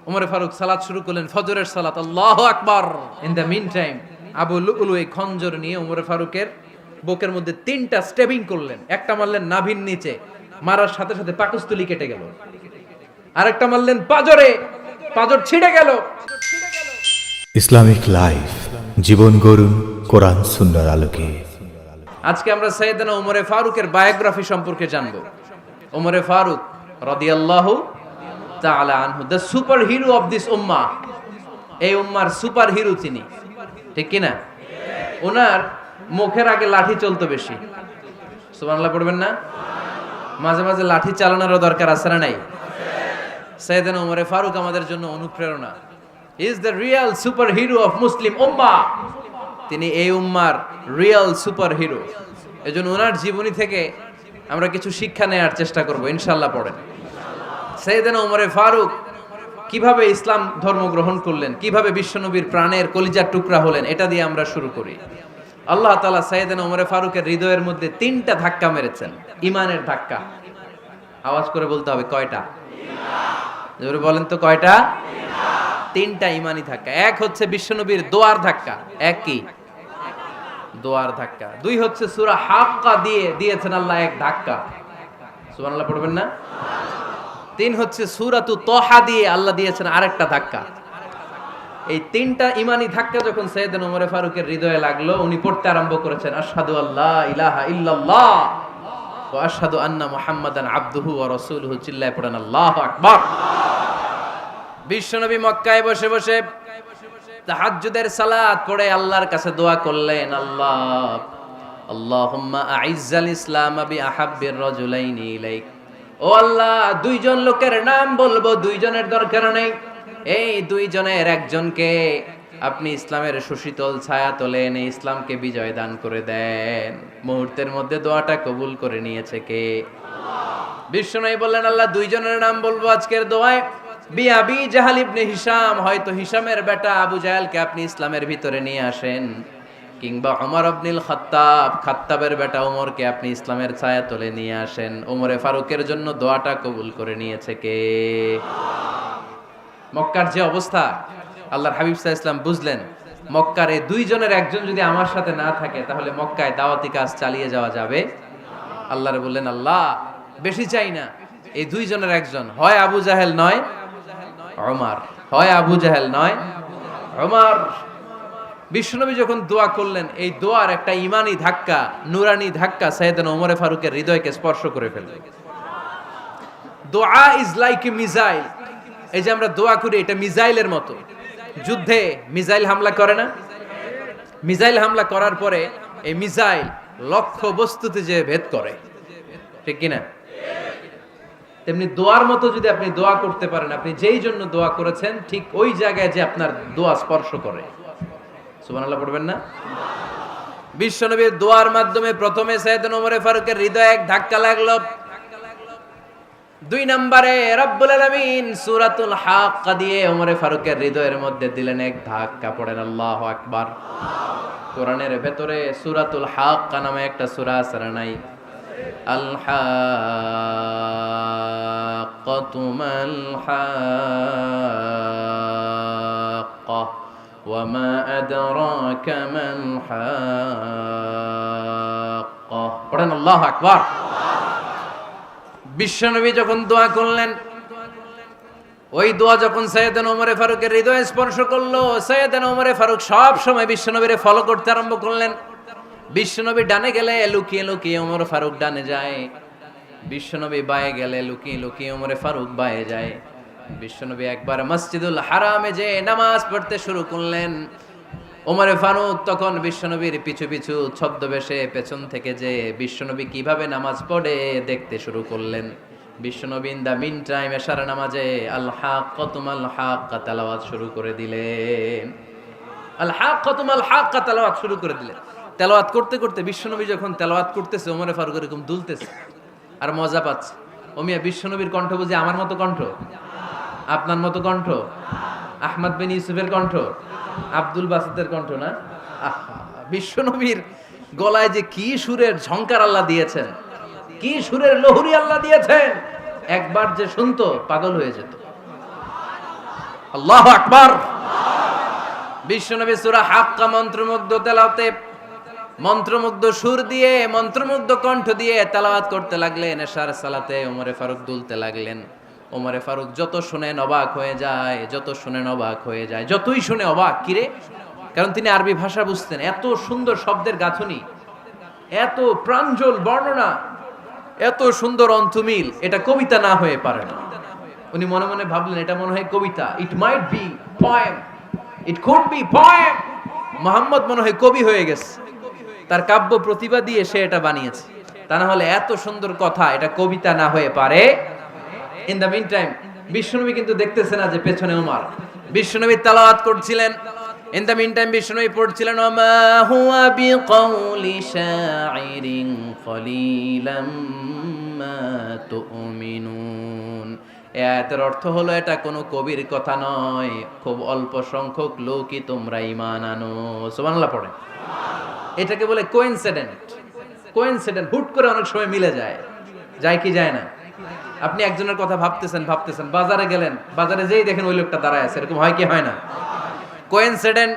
ওমর ফারুক সালাত শুরু করলেন, ফজরের সালাত, আল্লাহু আকবার। In the mean time Abu Lulu এই খঞ্জর নিয়ে ওমর ফারুকের বুকের মধ্যে 3টা স্টেবিং করলেন। একটা মারলেন নাভির নিচে, মারার সাথে সাথে পাকস্থলী কেটে গেল। আরেকটা মারলেন পাজরে, পাজর ছিঁড়ে গেল। ইসলামিক লাইফ, জীবন গড়ুন কোরআন সুন্নাহর আলোকে। আজকে আমরা সাইয়েদনা ওমরে ফারুকের বায়োগ্রাফি সম্পর্কে জানব। ওমরে ফারুক রাদিয়াল্লাহু তাআলা আনহু, the super hero of this উম্মাহ। এই উম্মার সুপার হিরো তিনি, ঠিক কি না? ওনার মুখের আগে লাঠি চলতো বেশি। সুবহানাল্লাহ পড়বেন না? মাঝে মাঝে লাঠি চালানোরও দরকার আছে না নাই? সাইয়েদনা ওমরে ফারুক আমাদের জন্য অনুপ্রেরণা। Is the real super hero of Muslim উম্মাহ। তিনি এই উম্মার রিয়েল সুপার হিরো। এজন্য ওনার জীবনী থেকে আমরা কিছু শিক্ষা নেওয়ার চেষ্টা করব ইনশাআল্লাহ। পড়েন সাইয়েদনা ওমরে ফারুক কিভাবে ইসলাম ধর্ম গ্রহণ করলেন, কিভাবে বিশ্বনবীর প্রাণের কলিজার টুকরা হলেন, এটা দিয়ে আমরা শুরু করি। আল্লাহ তাআলা সাইয়েদনা ওমরে ফারুকের হৃদয়ের মধ্যে 3টা ধাক্কা মেরেছেন, ইমানের ধাক্কা। আওয়াজ করে বলতে হবে কয়টা? জোরে বলেন তো কয়টা? 3টা ইমানি ধাক্কা। এক হচ্ছে বিশ্বনবীর দোয়ার ধাক্কা। এক কি? দোয়ার ধাক্কা। 2 হচ্ছে সূরা হাক্কা দিয়ে দিয়েছেন আল্লাহ এক ধাক্কা। সুবহানাল্লাহ পড়বেন না? 3 হচ্ছে সূরাতু তাহা দিয়ে আল্লাহ দিয়েছেন আরেকটা ধাক্কা। এই 3টা ইমানি ধাক্কা যখন সাইয়েদনা ওমর ফারুকের হৃদয়ে লাগলো, উনি পড়তে আরম্ভ করেছেন, আশহাদু আল্লা ইলাহা ইল্লাল্লাহ ওয়া আশহাদু আন্না মুহাম্মাদান আবদুহু ওয়া রাসূলুহু। চিল্লায়ে পড়েন আল্লাহু আকবার। বিশ্বনবী মক্কায় বসে বসে তাহাজ্জুদের সালাত পড়ে আল্লাহর কাছে দোয়া করলেন, আল্লাহুম্মা আইজ্জাল ইসলাম বিআহাব্বির রাজুলাইনি ইলাইক। ও আল্লাহ, 2 জন লোকের নাম বলবো, 2 জনের দরকার নেই। এই 2 জনের একজনকে আপনি ইসলামের সুশীতল ছায়া তলে এনে ইসলামকে বিজয় দান করে দেন। মুহূর্তের মধ্যে দোয়াটা কবুল করে নিয়েছে কে? বিশ্বনবী বললেন, আল্লাহ 2 জনের নাম বলবো আজকের দোয়ায়। আবি জাহাল ইবনে হিশাম, হয়তো হিশামের বেটা আবু জাহেলকে আপনি ইসলামের ভিতরে নিয়ে আসেন, কিংবা ওমর ইবনুল খাত্তাব, খাত্তাবের বেটা ওমরকে আপনি ইসলামের ছায়া তলে নিয়ে আসেন। ওমরে ফারুকের জন্য দোয়াটা কবুল করে নিয়েছে কে? মক্কার যে অবস্থা, আল্লাহর হাবিব সাল্লাল্লাহু আলাইহি ওয়াসাল্লাম বুঝলেন মক্কার এই 2 জনের একজন যদি আমার সাথে না থাকে তাহলে মক্কায় দাওয়াতি কাজ চালিয়ে যাওয়া যাবে। আল্লাহরে বললেন, আল্লাহ বেশি চাই না, এই 2 জনের একজন, হয় আবু জাহেল নয় ওমর, হয় আবু জাহেল নয় ওমর। বিশ্বনবী যখন দোয়া করলেন, এই দোয়ার একটা ইমানি ধাক্কা, নুরানি ধাক্কা সাইয়েদনা ওমর ফারুকের হৃদয়কে স্পর্শ করে ফেলল। দোয়া ইজ লাইক এ মিসাইল। এই যে আমরা দোয়া করি, এটা মিসাইলের মতো। যুদ্ধে মিসাইল হামলা করে না? মিসাইল হামলা করার পরে এই মিসাইল লক্ষ্য বস্তুতে যে ভেদ করে, ঠিক কিনা? তেমনি দোয়ার মতো যদি আপনি দোয়া করতে পারেন, আপনি যেই জন্য দোয়া করেছেন ঠিক ওই জায়গায় যে আপনার দোয়া স্পর্শ করে। সুবহানাল্লাহ পড়বেন না? বিশ্বনবীর দোয়ার মাধ্যমে প্রথমে সাইয়েদনা ওমর ফারুকের হৃদয়ে এক ধাক্কা লাগলো। 2 নম্বরে রব্বুল আলামিন সূরাতুল হাক্কা দিয়ে ওমর ফারুকের হৃদয়ের মধ্যে দিলেন এক ধাক্কা। পড়েন আল্লাহু আকবার। কোরআনের ভেতরে সূরাতুল হাক্কা নামে একটা সূরা আছে না নাই? আল হাক্কাতু মাল হাক্কা ওয়া মা আদরাকা মাল হাক্কা। পড়েন আল্লাহু আকবার। বিশ্বনবী যখন দোয়া করলেন, ওই দোয়া যখন সাইয়েদনা ওমর ফারুকের হৃদয়ে স্পর্শ করলো, সাইয়েদনা ওমর ফারুক সব সময় বিশ্বনবীরে ফলো করতে আরম্ভ করলেন। বিশ্বনবী ডানে গেলে লুকিয়ে লুকিয়ে ওমর ফারুক ডানে যায়, বিশ্বনবী বায়ে গেলে লুকিয়ে লুকিয়ে ওমর ফারুক বায়ে যায়। বিশ্বনবী একবার মসজিদুল হারামে যে নামাজ পড়তে শুরু করলেন, ওমর ফারুক তখন বিশ্বনবীর পিছু পিছু ছদ্মবেশে পেছন থেকে যে বিশ্বনবী কিভাবে নামাজ পড়ে দেখতে শুরু করলেন। বিশ্বনবী ইন দা মিন টাইম এশার নামাজে আল হাক্কাতু মাল হাক্কা তেলাওয়াত শুরু করে দিলেন। আল হাক্কাতু মাল হাক্কা তেলাওয়াত শুরু করে দিলেন। তেলাওয়াত করতে করতে বিশ্বনবী যখন তেলাওয়াত করতেছে, ওমর ফারুক এরকম দুলতেছে আর মজা পাচ্ছে। ও মিয়া, বিশ্বনবীর কণ্ঠ বুঝি আমার মতো কণ্ঠ? আপনার মতো কণ্ঠ? আহমদ বিন ইউসুফের কণ্ঠ? আব্দুল বাসিতের কণ্ঠ না? বিশ্বনবীর গলায় যে কি সুরের ঝংকার আল্লাহ দিয়েছেন, কি সুরের লহরী আল্লাহ দিয়েছেন, একবার যে শুনতো পাগল হয়ে যেত। আল্লাহু আকবার। বিশ্বনবী সূরা হাক্কা মন্ত্রমুগ্ধ তেলাওয়াতে, মন্ত্রমুগ্ধ সুর দিয়ে, মন্ত্রমুগ্ধ কণ্ঠ দিয়ে তেলাওয়াত করতে লাগলেন। এশার সালাতে ওমরে ফারুক দুলতে লাগলেন। ওমরে ফারুক যত শুনেন অবাক হয়ে যায়, যত শুনেন অবাক হয়ে যায়, যতই শুনে অবাক। কিরে? কারণ তিনি আরবি ভাষা বুঝতেন। এত সুন্দর শব্দের গাঁথনি, এত প্রাঞ্জল বর্ণনা, এত সুন্দর অন্তমিল, এটা কবিতা না হয়ে পারে না। উনি মনে মনে ভাবলেন এটা মনে হয় কবিতা। It might be poem, it could be poem. Muhammad মনে হয় কবি হয়ে গেছে, তার কাব্য প্রতিভা দিয়ে সে এটা বানিয়েছে। তা না হলে এত সুন্দর কথা, এটা কবিতা না হয়ে পারে। ইন দ্য মিন টাইম বিশ্বনবী কিন্তু দেখতেছে না যে পেছনে ওমর। বিশ্বনবী তেলাওয়াত করছিলেন। ইন দ্য মিন টাইম বিশ্বনবী পড়ছিলেন ওমা হুয়া বিকাউলি শাইরিন কলিলাম মা তুমিনুন। এই আয়াতের অর্থ হলো এটা কোনো কবির কথা নয়, খুব অল্প সংখ্যক লোকই তোমরা ঈমান আনো। সুবহানাল্লাহ পড়ে। এটাকে বলে কোইনসিডেন্ট। কোইনসিডেন্ট হুট করে অনেক সময় মিলে যায়, যায় কি যায় না? আপনি একজনের কথা ভাবতেছেন ভাবতেছেন, বাজারে গেলেন, বাজারে যেই দেখেন ওই লোকটা দাঁড়ায় আছে, এরকম হয় কি হয় না? কোইনসিডেন্ট।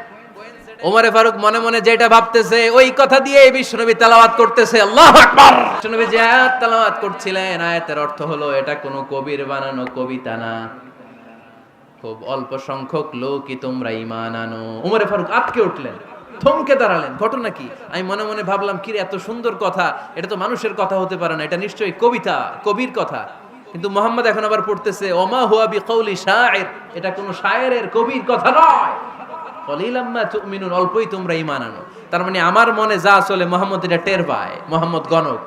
ওমরে ফারুক মনে মনে যেটা ভাবতেছে ওই কথা দিয়ে বিশ্বনবী তেলাওয়াত করতেছে। আল্লাহু আকবার। বিশ্বনবী যে আয়াত তেলাওয়াত করছিলেন, আয়াতের অর্থ হলো এটা কোনো কবির বানানো কবিতা না, খুব অল্প সংখ্যক লোকই তোমরা ঈমান আনো। ওমরে ফারুক আটকে উঠলেন, থমকে দাঁড়ালেন। ঘটনা কি? আমি মনে মনে ভাবলাম কি রে, এত সুন্দর কথা, এটা তো মানুষের কথা হতে পারে না, এটা নিশ্চয়ই কবিতা, কবির কথা। কিন্তু মুহাম্মদ এখন আবার পড়তেছে ওমা হুয়া বিকাউলি শাইর, এটা কোনো শায়েরের, কবির কথা নয়। কলিলাম মা তুমিনুন, অল্পই তোমরা ঈমান আনো। তার মানে আমার মনে যা চলে মুহাম্মদ এটা টের পায়। মুহাম্মদ গণক।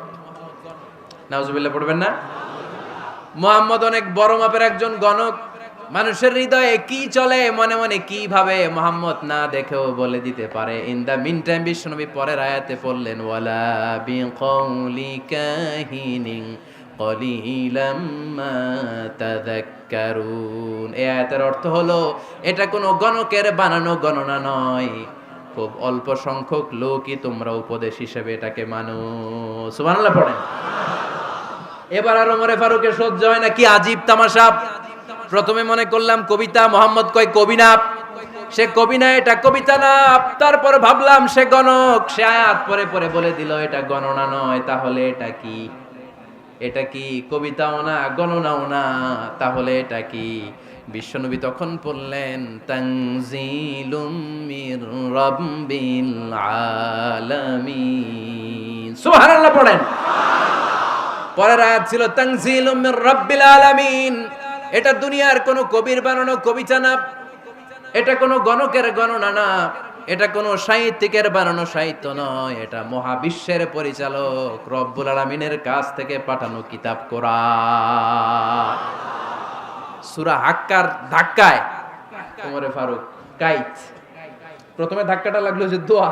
নাউজুবিল্লাহ পড়বেন না? মুহাম্মদ অনেক বড় মাপের একজন গণক। মানুষের হৃদয়ে কি চলে, মনে মনে কি ভাবে, মুহাম্মদ না দেখেও বলে দিতে পারে। ইন দা মিন টাইম বিশ্বনবী পরের আয়াতে পড়লেন ওয়ালা বিকাউলি কাহিনিন কলিলাম মা তাযাক্কারুন। এই আয়াতের অর্থ হলো এটা কোনো গণকের বানানো গণনা নয়, খুব অল্প সংখ্যক লোকই তোমরা উপদেশ হিসেবে এটাকে মানো। সুবহানাল্লাহ পড়েন। এবার আর ওমরে ফারুকের সহ্য হয় না, কি আজীব তামাশা। প্রথমে মনে করলাম কবিতা, মোহাম্মদ কয় কবি না, সে কবি না, এটা কবিতা না। তারপর ভাবলাম সে গণক, সে আয়াত পরে পরে বলে দিল এটা গণনা নয়, তাহলে এটা কি? এটা কি কবিতাও না, গণনাও না, তাহলে এটা কি? বিশ্বনবী তখন বললেন তানজিলুম মির রাব্বিল আলামিন। সুবহানাল্লাহ পড়েন। পরের আয়াত ছিল তানজিলুম মির রাব্বিল আলামিন। এটা দুনিয়ার কোনো কবির বানানো কবিতা না, এটা কোনো গণকের গণনা না, এটা কোনো সাহিত্যিকের বানানো সাহিত্য নয়, এটা মহাবিশ্বের পরিচালক রব্বুল আলামিনের কাছ থেকে পাঠানো কিতাব কোরআন। সূরা হাক্কার ধাক্কায় ওমরে ফারুক কাইত। প্রথমে ধাক্কাটা লাগলো যে দোয়া।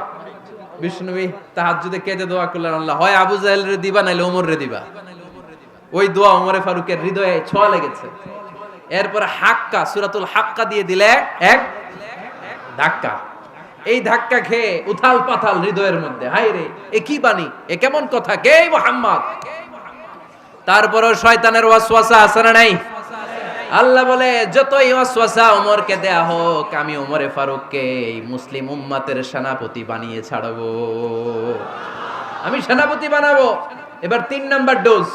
বিশ্বনবী তাহাজ্জুদে কেঁদে দোয়া করলেন, আল্লাহ হয় আবু জাহেল রে দিবা নাইলে ওমর রে দিবা। ওই দোয়া ওমরে ফারুকের হৃদয়ে ছোঁয়া লেগেছে। এরপর হাক্কা, সূরাতুল হাক্কা দিয়ে দিলে এক ধাক্কা। এই ধাক্কা খেয়ে উথাল পাথাল হৃদয়ের মধ্যে, হায় রে এ কি বাণী, এ কেমন কথা, কে মুহাম্মদ? তারপরও শয়তানের ওয়াসওয়াসা আছে না নাই? আল্লাহ বলে যতই ওয়াসওয়াসা ওমরকে দেয়া হোক, আমি ওমরে ফারুককে এই মুসলিম উম্মতের সেনাপতি বানিয়ে ছাড়বো, আমি সেনাপতি বানাবো। এবার 3 নাম্বার ডোজ।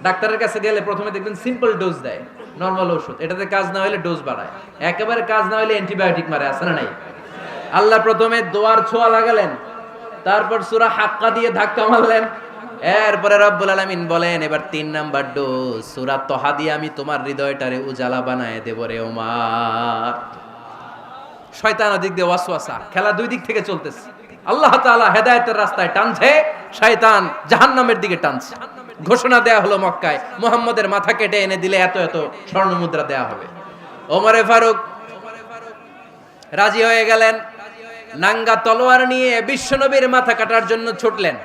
ডাক্তারের কাছে গেলে প্রথমে দেখবেন সিম্পল ডোজ দেয়, নরমাল ওষুধ, এটাতে কাজ না হলে ডোজ বাড়ায়, একেবারে কাজ না হলে অ্যান্টিবায়োটিক মারে, আছে না নাই? আল্লাহ প্রথমে দোয়ার ছোঁয়া লাগালেন, তারপর সূরা হাক্কা দিয়ে ধাক্কা মারলেন, এরপরে রব্বুল আলামিন বলেন এবার 3 নাম্বার ডোজ সূরা তহা দিয়ে আমি তোমার হৃদয়টারে উজালা বানায় দেব রে ওমর। শয়তান ওদিক দিয়ে ওয়াসওয়াসা, খেলা দুই দিক থেকে চলতেছে। আল্লাহ তাআলা হেদায়েতের রাস্তায় টানছে, শয়তান জাহান্নামের দিকে টানছে। ঘোষণা দেয়া হলো মক্কায়, মুহাম্মদের মাথা কেটে এনে দিলে এত এত স্বর্ণ মুদ্রা দেয়া হবে। ওমরে ফারুক রাজি হয়ে গেলেন, নাঙ্গা তলোয়ার নিয়ে বিশ্বনবীর মাথা কাটার জন্য ছুটলেন।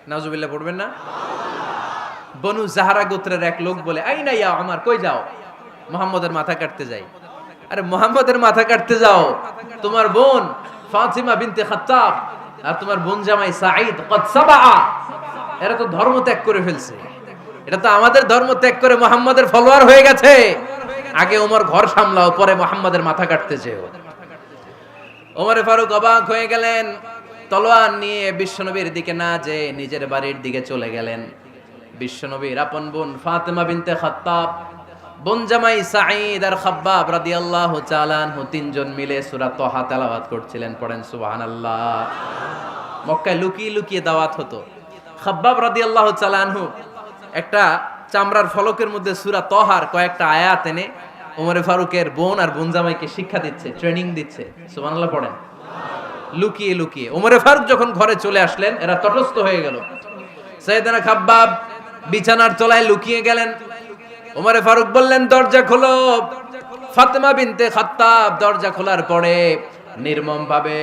নাউজুবিল্লাহ পড়বেন না? বনু জাহরা গোত্রের এক লোক বলে, আইনা ইয়া ওমর, কই যাও? মুহাম্মদের মাথা কাটতে যাই। আরে মুহাম্মদের মাথা কাটতে যাও? তোমার বোন ফাতিমা বিনতে খাত্তাব আর তোমার বোন জামাই সাঈদ কদ সাবাআ, এরা তো ধর্ম ত্যাগ করে ফেলছে, এটা তো আমাদের ধর্ম ত্যাগ করে মুহাম্মদের ফলোয়ার হয়ে গেছে। আগে ওমর ঘর সামলাও, পরে মুহাম্মাদের মাথা কাটতে চেও। ওমরে ফারুক অবাক হয়ে গেলেন, তলোয়ার নিয়ে বিশ্বনবীর দিকে না যেয়ে নিজের বাড়ির দিকে চলে গেলেন। বিশ্বনবীর আপন বোন ফাতেমা বিনতে খাত্তাব, বোন জামাই সাঈদ আর খাব্বাব রাদিয়াল্লাহু তাআলা আনহু তিনজন মিলে সূরা তাহা তেলাওয়াত করছিলেন। পড়েন সুবহানাল্লাহ। মক্কায় লুকিয়ে লুকিয়ে দাওয়াত হতো। খাব্বাব রাদিয়াল্লাহু তাআলা আনহু একটা চামড়ার ফলকের মধ্যে সূরা তাহার কয়েকটা আয়াত এনে ওমরে ফারুকের বোন আর বোন জামাইকে শিক্ষা দিচ্ছে, ট্রেনিং দিচ্ছে। সুবহানাল্লাহ পড়েন। লুকিয়ে লুকিয়ে ওমরে ফারুক যখন ঘরে চলে আসলেন, এরা তটস্থ হয়ে গেল। সাইয়েদনা খাব্বাব বিছানার তলায় লুকিয়ে গেলেন। ওমরে ফারুক বললেন, দরজা খোলো। ফাতেমা বিনতে খাত্তাব দরজা খোলার পরে নির্মম ভাবে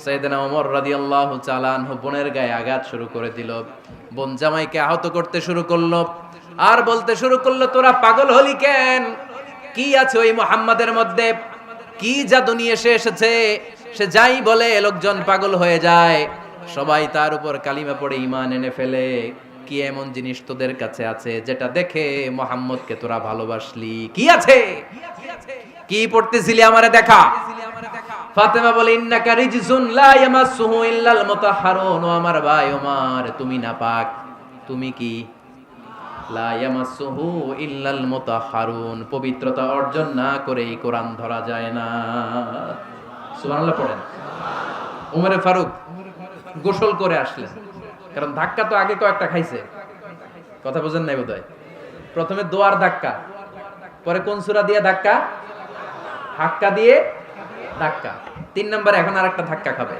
সাইয়েদনা ওমর রাদিয়াল্লাহু তাআলা আনহু বোনের গায়ে আঘাত শুরু করে দিল। বোন জামাইকে আহত করতে শুরু করলো আর বলতে শুরু করলো, তোরা পাগল হলি কেন? কি আছে ওই মুহাম্মাদের মধ্যে? কি জাদু নিয়ে এসেছে? সে যাই বলে লোকজন পাগল হয়ে যায়, সবাই তার উপর কালিমা পড়ে ঈমান এনে ফেলে। কি এমন জিনিস তোদের কাছে আছে যেটা দেখে মুহাম্মদকে তোরা ভালোবাসলি? কি আছে? কি পড়তেছিলি আমারে দেখা। ফাতেমা বলে, ইন্নাকা রিজসুন লা ইয়ামাসসুহু ইল্লাল মুতাহহারুন। ও আমার ভাই ওমর, তুমি নাপাক। তুমি কি? লা ইয়ামাসসুহু ইল্লাল মুতাহহারুন, পবিত্রতা অর্জন না করে এই কোরআন ধরা যায় না। সুবহানাল্লাহ পড়েন। ওমরে ফারুক গোসল করে আসলেন, কারণ ধাক্কা তো আগে কয়েকটা খাইছে। কথা বুঝেন নাই বোধহয়। প্রথমে দোয়ার ধাক্কা, পরে কোন সূরা দিয়ে ধাক্কা? হাক্কা দিয়ে ধাক্কা। 3 নম্বরে এখন আরেকটা ধাক্কা খাবে।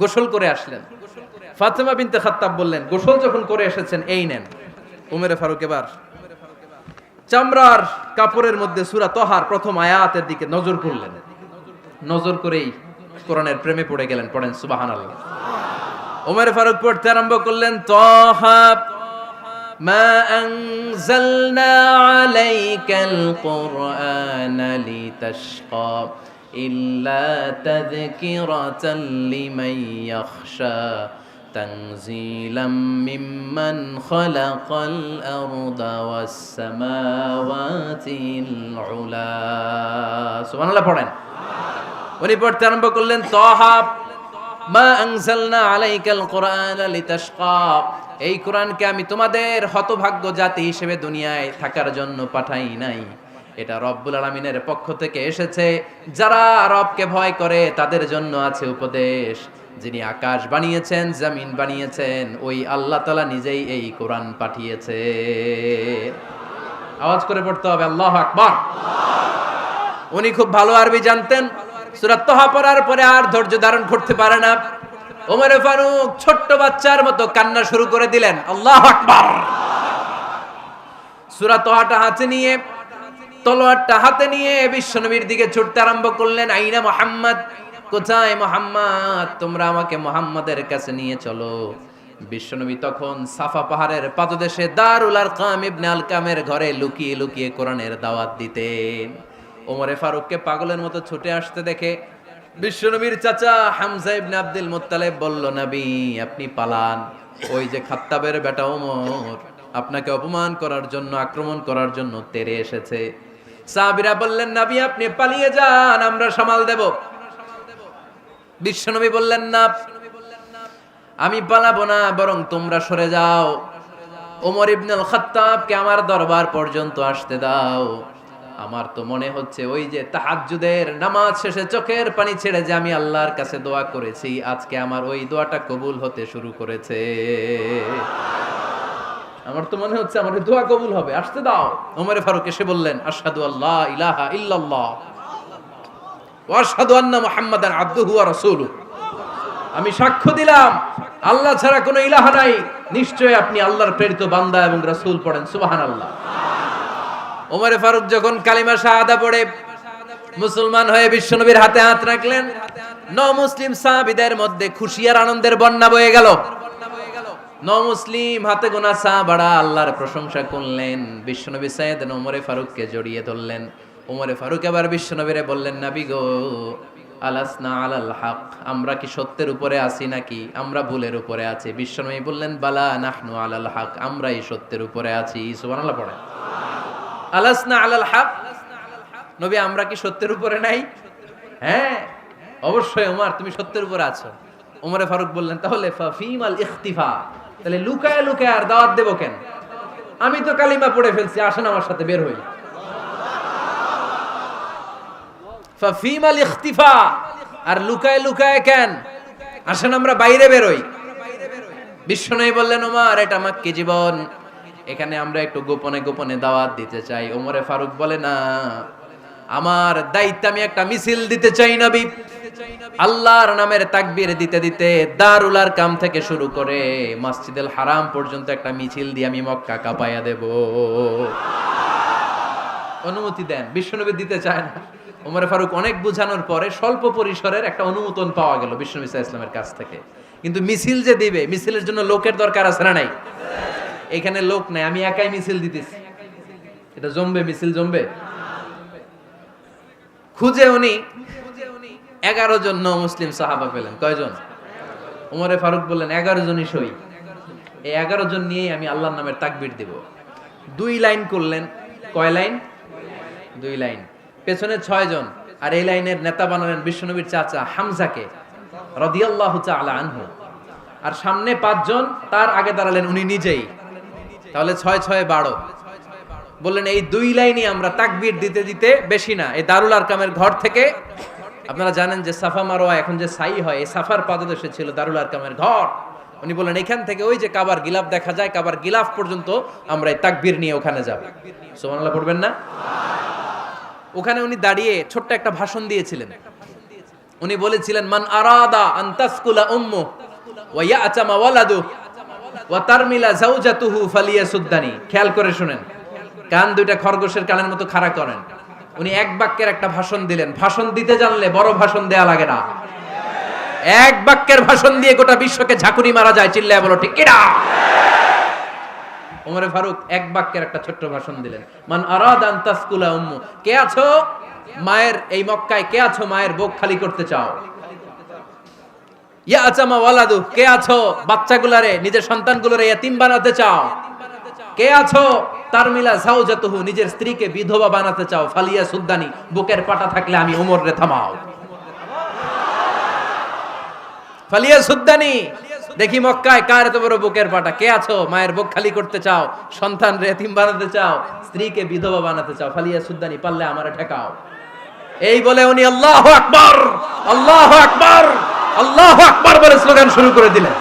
গোসল করে আসলেন। ফাতেমা বিনতে খাত্তাব বললেন, গোসল যখন করে এসেছেন, এই নেন। ওমরে ফারুক এবার চামড়ার কাপড়ের মধ্যে সূরা তাহার প্রথম আয়াতের দিকে নজর করলেন। নজর করেই কোরআনের প্রেমে পড়ে গেলেন। পড়েন সুবহানাল্লাহ। ওমরে ফারুক পড়তে আরম্ভ করলেন, তাহা মা আনজালনা আলাইকাল কুরআনা লিতাশকা ইল্লা তাযকিরাতাল লিমান ইয়াখশা তানজিলাম মিম্মান খালাকাল আরদা ওয়াস সামাওয়াতিল উলা। সুবহানাল্লাহ পড়েন। উনি পড়তে আরম্ভ করলেন, তাহা মা আনজালনা আলাইকাল কুরআনা লিতাশকা, এই কোরআনকে আমি তোমাদের হতভাগ্য জাতি হিসেবে দুনিয়ায় থাকার জন্য পাঠাই নাই। এটা রব্বুল আলামিনের পক্ষ থেকে এসেছে। যারা রবকে ভয় করে তাদের জন্য আছে উপদেশ। যিনি আকাশ বানিয়েছেন, জমিন বানিয়েছেন, ওই আল্লাহ তাআলা নিজেই এই কোরআন পাঠিয়েছে। আওয়াজ করে পড়তে হবে, আল্লাহু আকবার। উনি খুব ভালো আরবি জানতেন। সূরা তাহা পড়ার পরে আর ধৈর্য ধারণ করতে পারে না। ওমরে ফারুক ছোট্ট বাচ্চার মতো কান্না শুরু করে দিলেন। আল্লাহু আকবার। সূরা তাহাটা হাতে নিয়ে, তলোয়ারটা হাতে নিয়ে বিশ্বনবীর দিকে ছুটতে আরম্ভ করলেন। আইনা মুহাম্মদ, কোথায় মুহাম্মদ? তোমরা আমাকে মুহাম্মাদের কাছে নিয়ে চলো। বিশ্বনবী তখন সাফা পাহাড়ের পাদদেশে দারুল আরকাম ইবনে আলকামের ঘরে লুকিয়ে লুকিয়ে কোরআনের দাওয়াত দিতেন। ওমরে ফারুককে পাগলের মতো ছুটে আসতে দেখে বিশ্বনবীর চাচা হামজা ইবনে আব্দুল মুত্তালিব বলল, নবী আপনি পালান। ওই যে খাত্তাবের বেটা ওমর আপনাকে অপমান করার জন্য, আক্রমণ করার জন্য তেরে এসেছে। সাহাবীরা বললেন, নবী আপনি পালিয়ে যান, আমরা সামাল দেব। বিশ্বনবী বললেন, না আমি পালাবো না, বরং তোমরা সরে যাও। ওমর ইবনুল খাত্তাবকে আমার দরবার পর্যন্ত আসতে দাও। আমার তো মনে হচ্ছে ওই যে তাহাজ্জুদের নামাজ শেষে চোখের পানি ছেড়ে যে আমি আল্লাহর কাছে দোয়া করেছি, আজকে আমার ওই দোয়াটা কবুল হতে শুরু করেছে। আমার তো মনে হচ্ছে আমার দোয়া কবুল হবে, আসতে দাও। ওমরে ফারুক এসে বললেন, আশহাদু আল্লা ইলাহা ইল্লাল্লাহ ওয়া আশহাদু আন্না মুহাম্মাদান আবদুহু ওয়া রাসূলুহু, আমি সাক্ষ্য দিলাম আল্লাহ ছাড়া কোনো ইলাহা নাই, নিশ্চয়ই আপনি আল্লাহর প্রেরিত বান্দা এবং রাসূল। পড়েন সুবহানাল্লাহ। ওমরে ফারুক যখন কালিমা শাহাদা পড়ে মুসলমান হয়ে বিশ্বনবীর হাতে হাত রাখলেন, মুসলিম সাহাবীদের মধ্যে খুশি আর আনন্দের বন্যা বয়ে গেল। মুসলিম হাতে গোনা সাহাবারা আল্লাহর প্রশংসা করলেন। বিশ্বনবী সাইয়েদনা ওমরে ফারুককে জড়িয়ে ধরলেন। ওমরে ফারুক এবার বিশ্বনবীরে বললেন, নবী গো, আলাসনা আলাল হক, আমরা কি সত্যের উপরে আছি নাকি আমরা ভুলের উপরে আছি? বিশ্বনবী বললেন, বালা নাহনু আলাল হক, আমরাই সত্যের উপরে আছি। সুবহানাল্লাহ পড়ে। আলাসনা আলাল হক, নবী আমরা কি সত্যের উপরে নাই? হ্যাঁ অবশ্যই ওমর তুমি সত্যের উপরে আছো। ওমরে ফারুক বললেন তাহলে ফাফিমাল ইখতিফা, তাহলে লুকায় লুকায় আর দাওয়াত দেব কেন? আমি তো কালিমা পড়ে ফেলছি, আসেন আমার সাথে বের হই। ফাফিমাল ইখতিফা, আর লুকায় লুকায় কেন? আসেন আমরা বাইরে বের হই। বিশ্বনবী বললেন ওমর এটা মাক্কি জীবন, এখানে আমরা একটু গোপনে গোপনে দাওয়াত দিতে চাই। ওমরে ফারুক বলে না, আমার দায়িত্ব, আমি একটা মিছিল দিতে চাই নবী। আল্লাহর নামের তাকবীর দিতে দিতে দারুল আরকাম থেকে শুরু করে মসজিদুল হারাম পর্যন্ত একটা মিছিল দিয়ে আমি মক্কা কাঁপাইয়া দেব। অনুমতি দেন। বিশ্বনবী দিতে চায় না। ওমরে ফারুক অনেক বুঝানোর পরে স্বল্প পরিসরের একটা অনুমোদন পাওয়া গেল বিশ্বনবী সাল্লাল্লাহু আলাইহি ওয়াসাল্লামের কাছ থেকে। কিন্তু মিছিল যে দিবে, মিছিলের জন্য লোকের দরকার আছে না নাই? এখানে লোক নাই, আমি একাই মিছিল দিতেছি। এটা জমবে? মিছিল জমবে? খুঁজে উনি 11 জন মুসলিম সাহাবা পেলেন। কয়জন? ওমরে ফারুক বললেন 11 জনই সই। এই 11 জন নিয়েই আমি আল্লাহর নামের তাকবীর দেব। 2 লাইন করলেন। কয় লাইন? 2 লাইন। পেছনে 6 জন, আর এই লাইনের নেতা বানালেন বিশ্বনবীর চাচা হামজাকে রাদিয়াল্লাহু তাআলা আনহু। আর সামনে 5 জন, তার আগে দাঁড়ালেন উনি নিজেই। তাহলে 6 6 12। বললেন এই 2 লাইনই আমরা তাকবীর দিতে দিতে, বেশি না, এই দারুল আরকামের ঘর থেকে, আপনারা জানেন যে সাফা মারওয়া এখন যে সাই হয়, এই সাফার পাদদেশে ছিল দারুল আরকামের ঘর। উনি বললেন এখান থেকে ওই যে কাবার গিলাফ দেখা যায়, কাবার গিলাফ পর্যন্ত আমরা এই তাকবীর নিয়ে ওখানে যাব। সুবহানাল্লাহ পড়বেন না? ওখানে উনি দাঁড়িয়ে ছোট্ট একটা ভাষণ দিয়েছিলেন। উনি বলেছিলেন মান আরাদা আন তাসকুলা উম্মু ওয়া ইয়াতামা ওয়ালাদু ওয়া তারমিলা যাওজাতুহু ফালিয়াসুদ্দানি। খেয়াল করে শুনেন, কান দুইটা খরগোশের কানের মতো খাড়া করেন। উনি এক বাক্যের একটা ভাষণ দিলেন। ভাষণ দিতে জানলে বড় ভাষণ দেয়া লাগে না। এক বাক্যের ভাষণ দিয়ে গোটা বিশ্বকে ঝাঁকুনি মারা যায়। চিল্লায় বলো ঠিক কিনা? ওমরে ফারুক এক বাক্যের একটা ছোট্ট ভাষণ দিলেন। মান আরাদা আন তাসকুলা উম্মু, কে আছো মায়ের এই মক্কায়, কে আছো মায়ের বুক খালি করতে চাও? ইয়াতামা ওয়ালাদু, কে আছো বাচ্চাগুলারে, নিজের সন্তানগুলোরে ইয়াতিম বানাতে চাও? কে আছো তারমিলা যাওজাতুহু, নিজের স্ত্রীকে বিধবা বানাতে চাও? ফালিয়া সুদ্দানি, বুকের পাটা থাকলে আমি ওমর রে থামাও। ফালিয়া সুদ্দানি, দেখি মক্কায় কার এত বড় বুকের পাটা। কে আছো মায়ের বুক খালি করতে চাও, সন্তান রে এতিম বানাতে চাও, স্ত্রীকে বিধবা বানাতে চাও? ফালিয়া সুদ্দানি, পারলে আমারে ঠেকাও। এই বলে উনি আল্লাহু আকবার, আল্লাহু আকবার, আল্লাহু আকবার বলে স্লোগান শুরু করে দিলেন।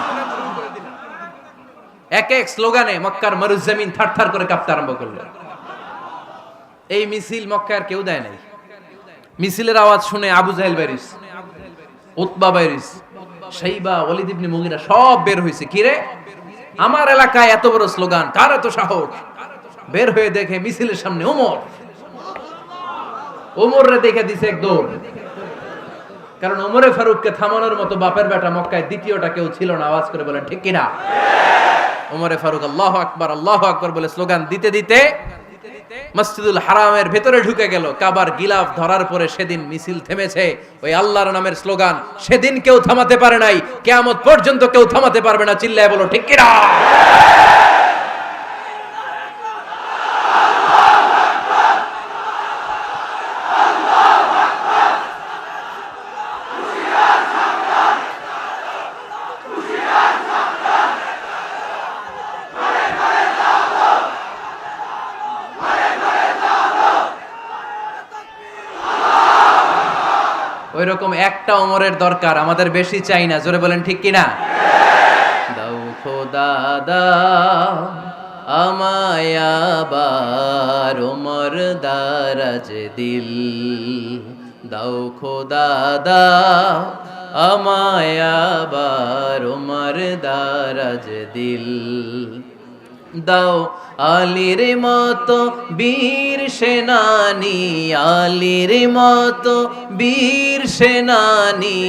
এক এক স্লোগানে মক্কার মরুজমিন থারথার করে কাঁপতে আরম্ভ করলো। এই মিছিল মক্কার কেউ দেয় নাই। মিছিলের আওয়াজ শুনে আবু জাহেল বাইরিস, উতবা বাইরিস, শাইবা, ওয়ালিদ ইবনে মুগিরা সব বের হইছে। কি রে, আমার এলাকায় এত বড় স্লোগান, কার এত সাহস? বের হয়ে দেখে মিছিলের সামনে ওমর। ওমর রে দেখে দিছে এক দৌড়। কারণ ওমরে ফারুককে থামানোর মতো বাপের বেটা মক্কায় দ্বিতীয়টা কেউ ছিল না। আওয়াজ করে বলেন ঠিক কিনা? ওমরে ফারুক আল্লাহু আকবার, আল্লাহু আকবার বলে স্লোগান দিতে দিতে মসজিদুল হারামের ভেতরে ঢুকে গেল। কাবার গিলাফ ধরার পরে সেদিন মিছিল থেমেছে। ওই আল্লাহর নামের স্লোগান সেদিন কেউ থামাতে পারে নাই, কিয়ামত পর্যন্ত কেউ থামাতে পারবে না। চিল্লায় বলো ঠিক কিনা? ওইরকম একটা ওমরের দরকার, আমাদের বেশি চাই না। জোরে বলেন ঠিক কিনা? দাও খোদা দাও আমায় আবার ওমর দারাজ দিল, দাও খোদা দাও আমায় আবার ওমর দারাজ দিল, দাও আলীর মতো বীর সেনানি, আলীর মতো বীর সেনানি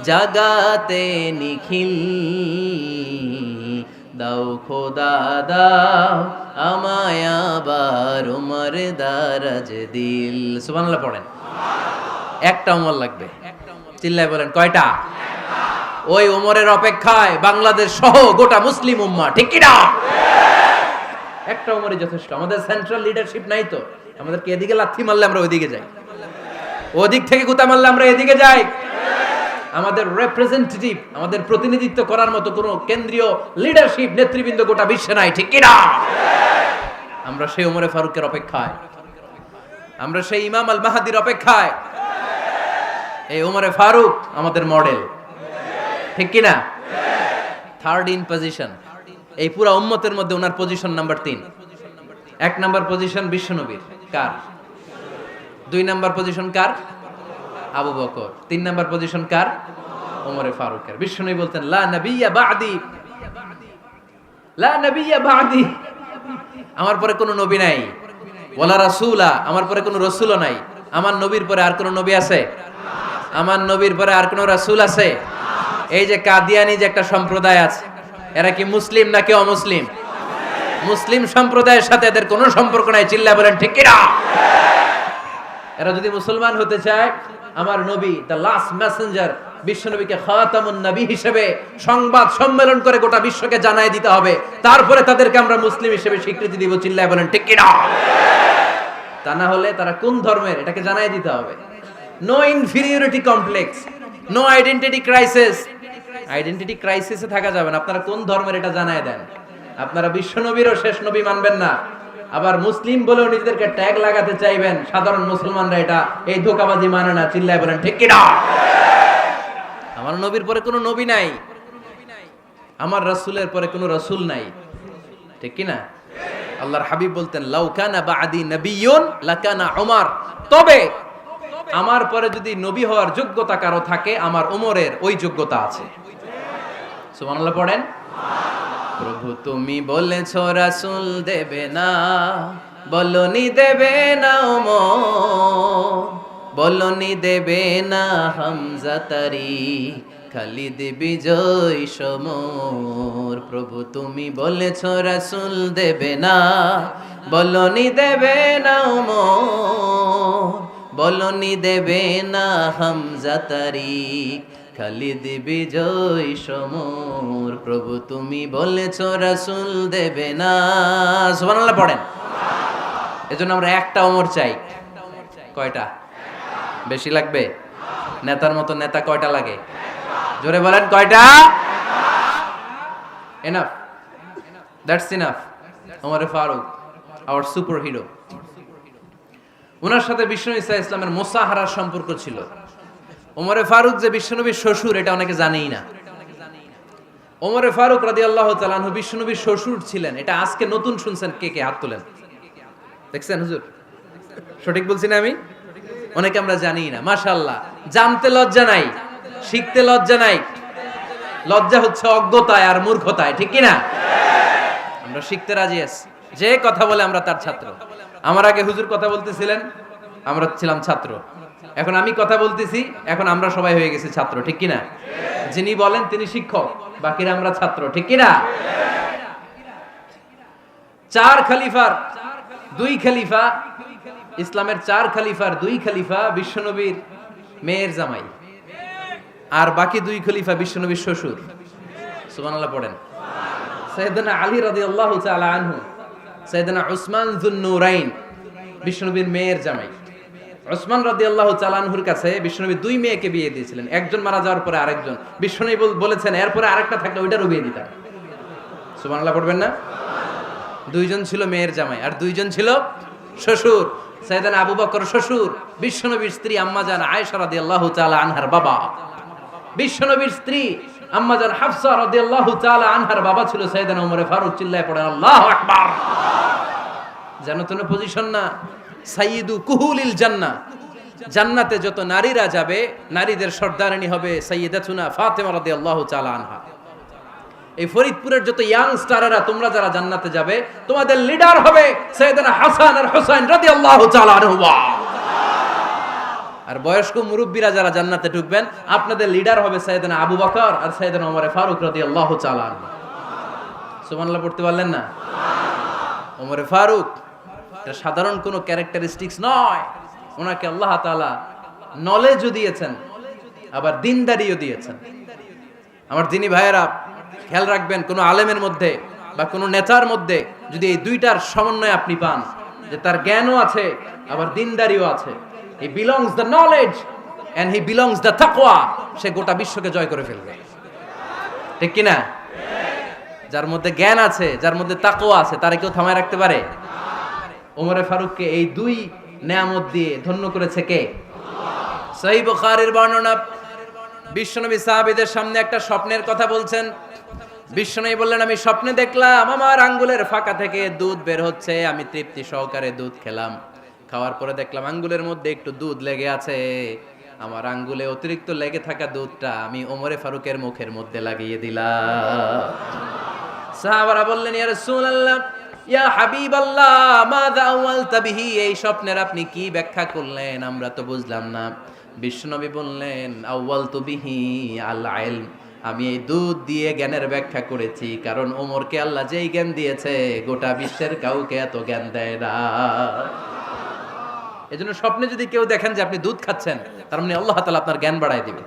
জাগাতে নিখিল, দাও খোদা দাও আমায় আবার উমর দারাজ দিল। সুবহানাল্লাহ পড়েন। একটা উমর লাগবে। চিল্লায় বলেন কয়টা? ওই উমরের অপেক্ষায় বাংলাদেশ সহ গোটা মুসলিম উম্মাহ, ঠিক কি না? একটা উমরই যথেষ্ট। আমাদের সেন্ট্রাল লিডারশিপ নাই তো, আমাদেরকে এদিকে লাথি মারলে আমরা ওইদিকে যাই। ওদিক থেকে গুতা মারলে আমরা এদিকে যাই। আমাদের রিপ্রেজেন্টেটিভ, আমাদের প্রতিনিধিত্ব করার মতো কোনো কেন্দ্রীয় লিডারশিপ নেতৃবৃন্দ গোটা বিশ্বে নাই, ঠিক কি না? আমরা সেই ওমরে ফারুকের অপেক্ষায়, আমরা সেই ইমাম আল মাহাদির অপেক্ষায়। এই ওমরে ফারুক আমাদের মডেল, ঠিক কি না? থার্ড ইন পজিশন, এই পুরা উম্মতের মধ্যে ওনার পজিশন নাম্বার 3। 1 নাম্বার পজিশন বিশ্বনবীর, কার? 2 নাম্বার পজিশন কার? আবু বকর। 3 নাম্বার পজিশন কার? ওমরে ফারুকের। বিশ্বনবী বলতেন লা নবিয়্যা বা'দি, লা নবিয়্যা বা'দি, আমার পরে কোনো নবী নাই। ওয়ালা রাসূলা, আমার পরে কোনো রাসূলও নাই। আমার নবীর পরে আর কোনো নবী আছে? আমার নবীর পরে আর কোনো রাসূল আছে? এই যে কাদিয়ানি যে একটা সম্প্রদায় আছে, এরা কি মুসলিম নাকি অমুসলিম? মুসলিম সম্প্রদায়ের সাথে এদের কোনো সম্পর্ক নাই, চিল্লা বলেন ঠিক কি না? এরা যদি মুসলমান হতে চায়, আমার নবী দ্য লাস্ট মেসেঞ্জার বিশ্বনবীকে খাতামুন নবী হিসেবে সংবাদ সম্মেলন করে গোটা বিশ্বকে জানাই দিতে হবে, তারপরে তাদেরকে আমরা মুসলিম হিসেবে স্বীকৃতি দিব, চিল্লায় বলেন ঠিক কি না? তা না হলে তারা কোন ধর্মের এটাকে জানাই দিতে হবে। No inferiority complex, no identity crisis. Identity ক্রাইসিসে থাকা যাবে না। আপনারা কোন ধর্মের এটা জানায় দেন। আপনারা বিশ্বনবীরও শেষ নবী মানবেন না, আবার মুসলিম বলেও নিজেদেরকে ট্যাগ লাগাতে চাইবেন। সাধারণ মুসলমানরা এটা এই ধোঁকাবাজি মানে না, চিল্লায় বলেন ঠিক কি না? আমার নবীর পরে কোনো নবী নাই, আমার রাসূলের পরে কোনো রাসূল নাই, ঠিক কি না? আল্লাহর হাবিব বলতেন লাউ কানা বা'দি নাবিয়্যুন লাকানা উমর, তবে আমার পরে যদি নবী হওয়ার যোগ্যতা কারো থাকে, আমার ওমরের ওই যোগ্যতা আছে। সুবহানাল্লাহ পড়েন। প্রভু তুমি বলেছ রাসূল দেবে না, বলনি দেবে না ওমর, বলনি দেবে না হামজা তারি, খালিদ বিজয় সমর। প্রভু তুমি বলেছ রাসূল দেবে না, বলনি দেবে না ওমর, বলনি দেবে না হামজা তারি, খালিদ বিজয় সমর। প্রভু তুমি বলেছ রাসূল দেবে না। সুবহানাল্লাহ পড়েন। এজন্য আমরা একটা ওমর চাই। কয়টা? বেশি লাগবে? নেতার মতো নেতা কয়টা লাগে? জোরে বলেন কয়টা? Enough, that's enough. Omar Farooq our super hero. ওনার সাথে বিশ্বনবী সাল্লাল্লাহু আলাইহি ওয়াসাল্লামের মুসাহারার সম্পর্ক ছিল। ওমরে ফারুক যে বিশ্বনবীর শ্বশুর, এটা অনেকে জানেই না। ওমরে ফারুক রাদিয়াল্লাহু তাআলা আনহু বিশ্বনবীর শ্বশুর ছিলেন। এটা আজকে নতুন শুনছেন, কে কে হাত তোলেন? দেখছেন হুজুর? সঠিক বলছি না আমি? অনেকে আমরা জানিই না। মাশাআল্লাহ, জানতে লজ্জা নাই, শিখতে লজ্জা নাই। লজ্জা হচ্ছে অজ্ঞতায় আর মূর্খতায়, ঠিক কি না? আমরা শিখতে রাজি আছি। যে কথা বলে আমরা তার ছাত্র। আমার আগে হুজুর কথা বলতেছিলেন, আমরা ছিলাম ছাত্র। এখন আমি কথা বলতেছি, এখন আমরা সবাই হয়ে গেছি ছাত্র, ঠিক কি না? যিনি বলেন তিনি শিক্ষক, বাকিরা আমরা ছাত্র, ঠিক কি না? 4 খলিফার 2 খলিফা, ইসলামের 4 খলিফার 2 খলিফা বিশ্বনবীর মেয়ের জামাই, আর বাকি 2 খলিফা বিশ্বনবীর শ্বশুর। সুবহানাল্লাহ পড়েন। সাইয়েদনা আলী রাদিয়াল্লাহু তাআলা আনহু, সাইয়েদনা উসমান যুন নূরাইন বিশ্বনবীর মেয়ের জামাই। উসমান রাদিয়াল্লাহু তাআলা আনহুর কাছে বিশ্বনবী 2 মেয়েকে বিয়ে দিয়েছিলেন। একজন মারা যাওয়ার পরে আরেকজন। বিশ্বনবী বলেছেন এরপরে আরেকটা থাকলে ওইটারও বিয়ে দিতাম। সুবহানাল্লাহ পড়বেন না? 2 জন ছিল মেয়ের জামাই আর 2 জন ছিল শ্বশুর। সাইয়েদনা আবু বকর শ্বশুর, বিশ্বনবীর স্ত্রী আম্মাজান আয়েশা রাদিয়াল্লাহু তাআলা আনহার বাবা। বিশ্বনবীর স্ত্রী আম্মাজান হাফসা রাদিয়াল্লাহু তাআলা আনহার বাবা ছিল সাইয়েদনা ওমরে ফারুক। চিল্লায় পড়েন আল্লাহু আকবার। জানো তো না পজিশন না? সাইয়্যিদু কুহুলিল জান্নাহ, জান্নাতে যত নারীরা যাবে, নারীদের সর্দারিনী হবে সাইয়্যিদাতুনা ফাতেমা রাদিয়াল্লাহু তাআলা আনহা। এই ফরিদপুরের যত ইয়াং স্টারেরা তোমরা যারা জান্নাতে যাবে, তোমাদের লিডার হবে সাইয়েদনা হাসান আর হুসাইন রাদিয়াল্লাহু তাআলা আনহুমা। আর বয়স্ক মুরব্বীরা যারা জান্নাতে ঢুকবেন, আপনাদের লিডার হবে সাইয়েদনা আবু বকর আর সাইয়েদনা ওমর ফারুক রাদিয়াল্লাহু তাআলা আনহু। সুবহানাল্লাহ পড়তে পারলেন না? ওমর ফারুক এটা সাধারণ কোনো ক্যারেক্টারিস্টিক্স নয়। ওনাকে আল্লাহ তাআলা নলেজও দিয়েছেন, আবার দিনদারিও দিয়েছেন। আমার দিনী ভাইয়েরা খেয়াল রাখবেন, কোনো আলেমের মধ্যে বা কোনো নেতার মধ্যে যদি এই দুইটার সমন্বয় আপনি পান, যে তার জ্ঞানও আছে আবার দিনদারিও আছে, he belongs the knowledge and he belongs the তাকওয়া, সে গোটা বিশ্বকে জয় করে ফেলবে। ঠিক কি না? যার মধ্যে জ্ঞান আছে, যার মধ্যে তাকওয়া আছে, তারে কেউ থামায় রাখতে পারে? ওমরে ফারুককে এই দুই নেয়ামত দিয়ে ধন্য করেছে কে? সহিহ বুখারীর বর্ণনা, বিশ্বনবী সাহাবীদের সামনে একটা স্বপ্নের কথা বলছেন। বিশ্বনবী বললেন, আমি স্বপ্নে দেখলাম আমার আঙ্গুলের ফাঁকা থেকে দুধ বের হচ্ছে, আমি তৃপ্তি সহকারে দুধ খেলাম। খাওয়ার পরে দেখলাম আঙ্গুলের মধ্যে একটু দুধ লেগে আছে। আমার আঙ্গুলে অতিরিক্ত লেগে থাকা দুধটা আমি ওমরে ফারুকের মুখের মধ্যে লাগিয়ে দিলাম। সাহাবারা বললেন, ইয়া রাসূলুল্লাহ, ইয়া হাবিবাল্লাহ, মাযা আওয়ালতা বিহি, এই স্বপ্নের আপনি কি ব্যাখ্যা করলেন, আমরা তো বুঝলাম না। বিশ্বনবী বললেন, আওয়ালতু বিহি আল ইলম, আমি এই দুধ দিয়ে জ্ঞানের ব্যাখ্যা করেছি, কারণ ওমরকে আল্লাহ যেই জ্ঞান দিয়েছে গোটা বিশ্বের কাউকে এত জ্ঞান দেয় না। এজন্য স্বপ্নে যদি কেউ দেখেন যে আপনি দুধ খাচ্ছেন, তার মানে আল্লাহ তাআলা আপনার জ্ঞান বাড়ায় দিবে।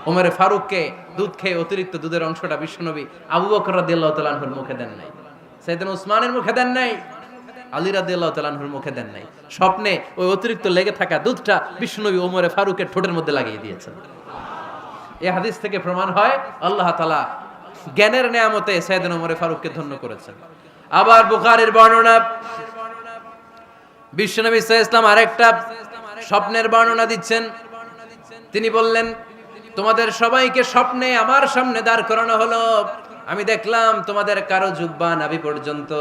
ওমরে ফারুককে দুধ খেয়ে অতিরিক্ত দুধের অংশটা বিশ্বনবী আবু বকর রাদিয়াল্লাহু তাআলা আনহুর মুখে দেন নাই, সাইয়েদনা উসমানের মুখে দেন নাই, আলী রাদিয়াল্লাহু তাআলা আনহুর মুখে দেন নাই। স্বপ্নে ওই অতিরিক্ত লেগে থাকা দুধটা বিশ্বনবী ওমরে ফারুকের ঠোঁটের মধ্যে লাগিয়ে দিয়েছেন। এই হাদিস থেকে প্রমাণ হয় আল্লাহ তাআলা জ্ঞানের নেয়ামতে সাইয়েদনা ওমরে ফারুককে ধন্য করেছেন। আবার বুখারীর বর্ণনা, বিশ্বনবী সাল্লাল্লাহু আলাইহি ওয়াসাল্লাম আরেকটা স্বপ্নের বর্ণনা দিচ্ছেন। তিনি বললেন, তোমাদের সবাইকে স্বপ্নে আমার সামনে দাঁড় করানো হলো। আমি দেখলাম তোমাদের কারো জুব্বা নাভি পর্যন্ত,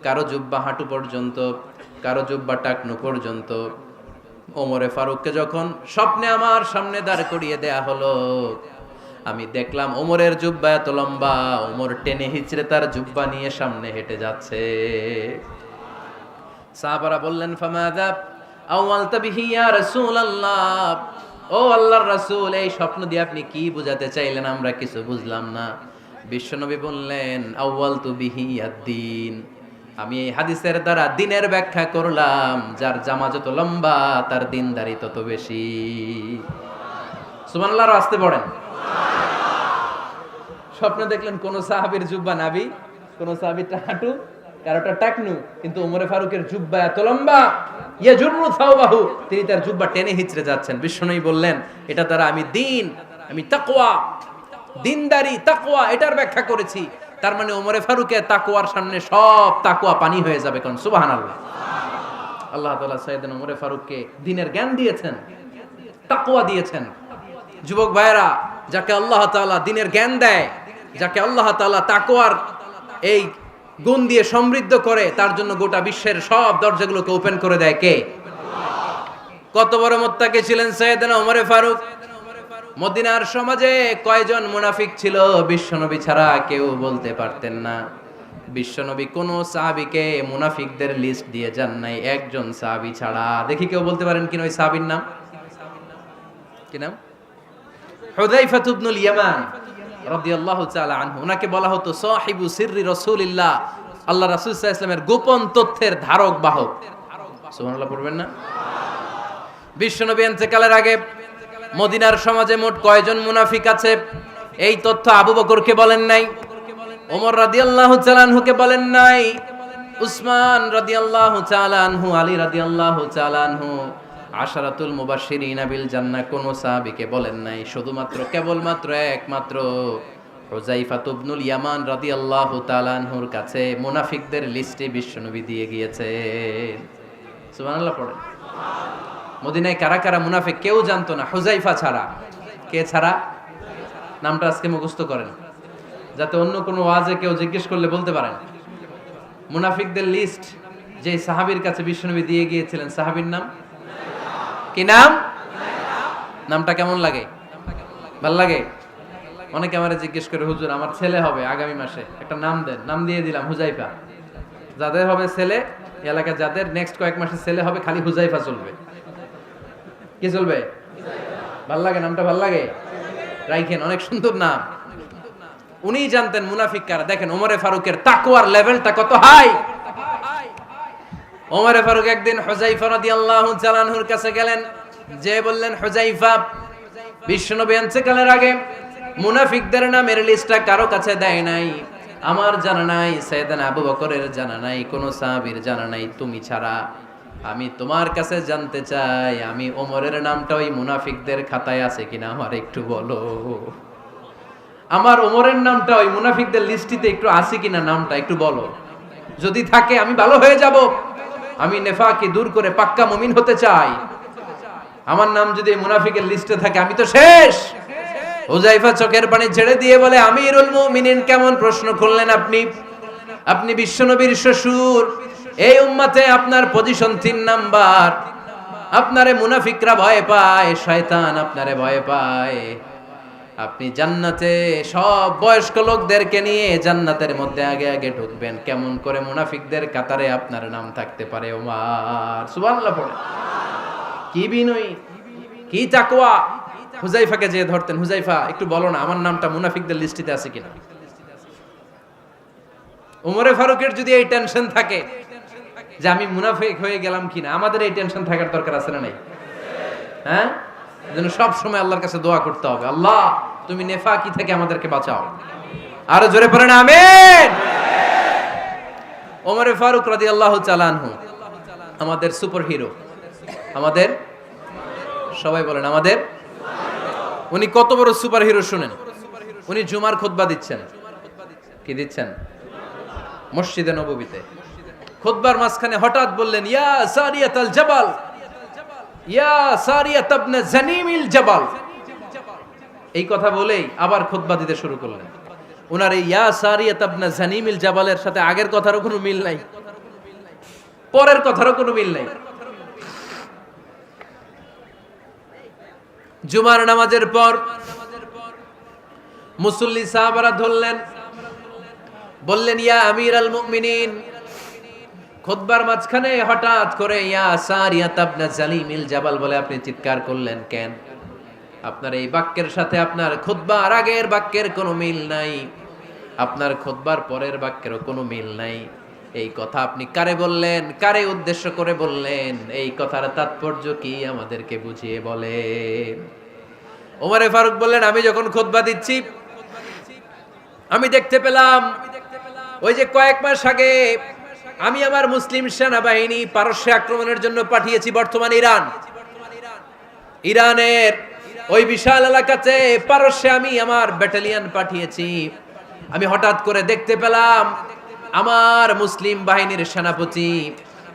কারো জুব্বা হাঁটু পর্যন্ত, কারো জুব্বা টাকনু পর্যন্ত। ওমরে ফারুককে যখন স্বপ্নে আমার সামনে দাঁড় করিয়ে দেয়া হলো, আমি দেখলাম ওমরের জুব্বা এত লম্বা, ওমর টেনে হিচড়ে তার জুব্বা নিয়ে সামনে হেঁটে যাচ্ছে। সাহাবারা বললেন, ফামাযা আওয়ালতা বিহি ইয়া রাসূলুল্লাহ, ও আল্লাহর রাসূল, এই স্বপ্ন দিয়ে আপনি কি বোঝাতে চাইলেন, আমরা কিছু বুঝলাম না। বিশ্বনবী বললেন, আউয়ালতু বিহি আদ-দীন, আমি এই হাদিসের দ্বারা দ্বীনের ব্যাখ্যা করলাম, যার জামা যত লম্বা তার দ্বীনদারি তত বেশি। সুবহানাল্লাহ, আসতে পড়েন। স্বপ্নে দেখলেন কোন সাহাবীর জুব্বা নাভি, কোন সাহাবীরটা হাঁটু, কারোটা টাকনু, কিন্তু ওমরে ফারুকের জুব্বা এত লম্বা, ইয়াজুরু সাওবাহু, তিনি তার জুব্বা টেনে হিচড়ে যাচ্ছেন। বিশ্বনবী বললেন, এটা দ্বারা আমি দ্বীন, আমি তাকওয়া, দ্বীনদারি, তাকওয়া, এটার ব্যাখ্যা করেছি। তার মানে ওমরে ফারুকের তাকওয়ার সামনে সব তাকওয়া পানি হয়ে যাবে। কোন সুবহানাল্লাহ। আল্লাহ তাআলা সাইয়েদনা ওমরে ফারুককে দ্বীনের জ্ঞান দিয়েছেন, তাকওয়া দিয়েছেন। যুবক ভাইরা, যাকে আল্লাহ তাআলা দ্বীনের জ্ঞান দেয়, যাকে আল্লাহ তাআলা তাকওয়ার এই গুণ দিয়ে সমৃদ্ধ করে, তার জন্য গোটা বিশ্বের সব দরজাগুলোকে ওপেন করে দেয় কে? কত বড় মুত্তাকি ছিলেন সাইয়েদনা ওমরে ফারুক। মদিনার সমাজে কয়জন মুনাফিক ছিল বিশ্বনবী ছাড়া কেউ বলতে পারতেন না। বিশ্বনবী কোন সাহাবীকে মুনাফিকদের লিস্ট দিয়ে যান নাই, একজন সাহাবী ছাড়া। দেখি কেউ বলতে পারেন কিনা ওই সাহাবীর নাম? কি নাম? হুযায়ফা ইবনুল ইয়ামান রাদিয়াল্লাহু তাআলা আনহু। ওনাকে বলা হতো সাহিবু সিররি রাসূলিল্লাহ, আল্লাহ রাসূল সাল্লাল্লাহু আলাইহি ওয়াসাল্লামের গোপন তথ্যের ধারক বাহক। সুবহানাল্লাহ পড়বেন না? বিশ্বনবী ইন্তেকালের আগে মদিনার সমাজে মোট কয়জন মুনাফিক আছে, এই তথ্য আবু বকরকে বলেন নাই, ওমর রাদিয়াল্লাহু তাআলা আনহুকে বলেন নাই, উসমান রাদিয়াল্লাহু তাআলা আনহু, আলী রাদিয়াল্লাহু তাআলা আনহু, আশারাতুল মুবাশশিরিনা বিল জান্নাহ কোন সাহাবীকে বলেন নাই। শুধুমাত্র কেবলমাত্র একমাত্র হুযায়ফা ইবনুল ইয়ামান রাদিয়াল্লাহু তাআলা আনহুর কাছে মুনাফিকদের লিস্টে বিশ্বনবী দিয়ে গিয়েছেন। সুবহানাল্লাহ পড়েন। মদিনায় কারা কারা মুনাফিক কেউ জানতো না হুযায়ফা ছাড়া। কে ছাড়া? নামটা আজকে মুখস্থ করেন, যাতে অন্য কোনো ওয়াজে কেউ জিজ্ঞেস করলে বলতে পারেন। মুনাফিকদের লিস্ট যে সাহাবীর কাছে বিশ্বনবী দিয়ে গিয়েছিলেন, সাহাবীর নাম কি? নাম? নামটা কেমন লাগে? ভাল লাগে? অনেকে আমারে জিজ্ঞেস করে, হুজুর আমার ছেলে হবে আগামী মাসে, একটা নাম দেন। নাম দিয়ে দিলাম হুযায়ফা। যাদের হবে ছেলে, এলাকায় যাদের নেক্সট কয়েক মাসে ছেলে হবে, খালি হুযায়ফা চলবে। কি চলবে? ভাল লাগে? নামটা ভাল লাগে? রাইখেন, অনেক সুন্দর নাম। উনিই জানতেন মুনাফিক কারা। দেখেন ওমরে ফারুকের তাকওয়ার লেভেলটা কত হাই। ওমরে ফারুক একদিন হুযায়ফা রাদিয়াল্লাহু তাআলা আনহুর কাছে গেলেন, যে বললেন, হুযায়ফা, বিশ্বনবী ইন্তেকালের আগে মুনাফিকদের নামের লিস্টটা কারো কাছে দেয় নাই, আমার জানা নাই, সাইয়েদনা আবু বকরের জানা নাই, কোন সাহাবীর জানা নাই, তুমি ছাড়া। আমি তোমার কাছে জানতে চাই, আমি ওমরের নামটা ওই মুনাফিকদের খাতায় আছে কিনা আমার একটু বলো। আমার ওমরের নামটা ওই মুনাফিকদের লিস্টিতে একটু আছে কিনা নামটা একটু বলো। যদি থাকে আমি ভালো হয়ে যাব, আমি নেফাকি দূর করে পাক্কা মুমিন হতে চাই। আমার নাম যদি মুনাফিকের লিস্টে থাকে আমি তো শেষ। হুযায়ফা চোখের পানি ছেড়ে দিয়ে বলে, আমিরুল মুমিনিন, কেমন প্রশ্ন করলেন আপনি? আপনি বিশ্বনবীর শ্বশুর, এই উম্মতে আপনার পজিশন 3 নাম্বার। আপনারে মুনাফিকরা ভয় পায়, শয়তান আপনারে ভয় পায়। আপনি জান্নাতে সব বয়স্ক লোকদেরকে নিয়ে জান্নাতের মধ্যে আগে আগে ঢুকবেন, কেমন করে মুনাফিকদের কাতারে আপনার নাম থাকতে পারে ওমর? সুবহানাল্লাহ পড়ে। কি বিনয়ী, কি তাকওয়া। হুযায়ফাকে যে ধরতেন, হুযায়ফা একটু বলো না আমার নামটা মুনাফিকদের লিস্টিতে আছে কিনা। ওমরে ফারুকের যদি এই টেনশন থাকে যে আমি মুনাফিক হয়ে গেলাম কিনা, আমাদের এই টেনশন থাকার দরকার আছে না নাই? হ্যাঁ, যেন সব সময় আল্লাহর কাছে দোয়া করতে হবে, আল্লাহ তুমি নেফাকি থেকে আমাদেরকে বাঁচাও। আরো জোরে পড়েন আমিন। ওমরে ফারুক রাদিয়াল্লাহু তাআলা আনহু আমাদের সুপার হিরো, আমাদের সবাই বলেন আমাদের। উনি কত বড় সুপার হিরো শুনেন। উনি জুমার খুতবা দিচ্ছেন। কি দিচ্ছেন? মসজিদে নববীতে খুতবার মাঝখানে হঠাৎ বললেন, ইয়া সারিয়াতাল জাবাল, ইয়া সারিয়াত ইবনে জানিমিল জাবাল। এই কথা বলেই আবার খুতবা দিতে শুরু করলেন। ওনার এই ইয়া সারিয়াত ইবনে জানিমিল জাবালের সাথে আগের কথারও কোনো মিল নাই, পরের কথারও কোনো মিল নাই। জুমার নামাজের পর মুসল্লি সাহাবারা ধরলেন, বললেন, ইয়া আমিরাল মুমিনিন। খুতবার মাঝখানে হঠাৎ করে ইয়া সারিয়াত ইবনে জালিমিল জাবাল বলে আপনি চিৎকার করলেন কেন? আপনার এই বাক্যের সাথে আপনার খুতবার আগের বাক্যের কোনো মিল নাই, আপনার খুতবার পরের বাক্যেরও কোনো মিল নাই। এই কথা আপনি কারে বললেন, কারে উদ্দেশ্য করে বললেন? এই কথার তাৎপর্য কি আমাদেরকে বুঝিয়ে বলেন। ওমরে ফারুক বললেন, আমি যখন খুতবা দিচ্ছি আমি দেখতে পেলাম ওই যে কয়েক মাস আগে আমি আমার মুসলিম সেনাবাহিনী পারস্যে আক্রমণের জন্য পাঠিয়েছি, বর্তমান ইরান, ইরানের ওই বিশাল এলাকাতে পারস্যে আমি আমার ব্যাটালিয়ন পাঠিয়েছি। আমি হঠাৎ করে দেখতে পেলাম আমার মুসলিম বাহিনীর সেনাপতি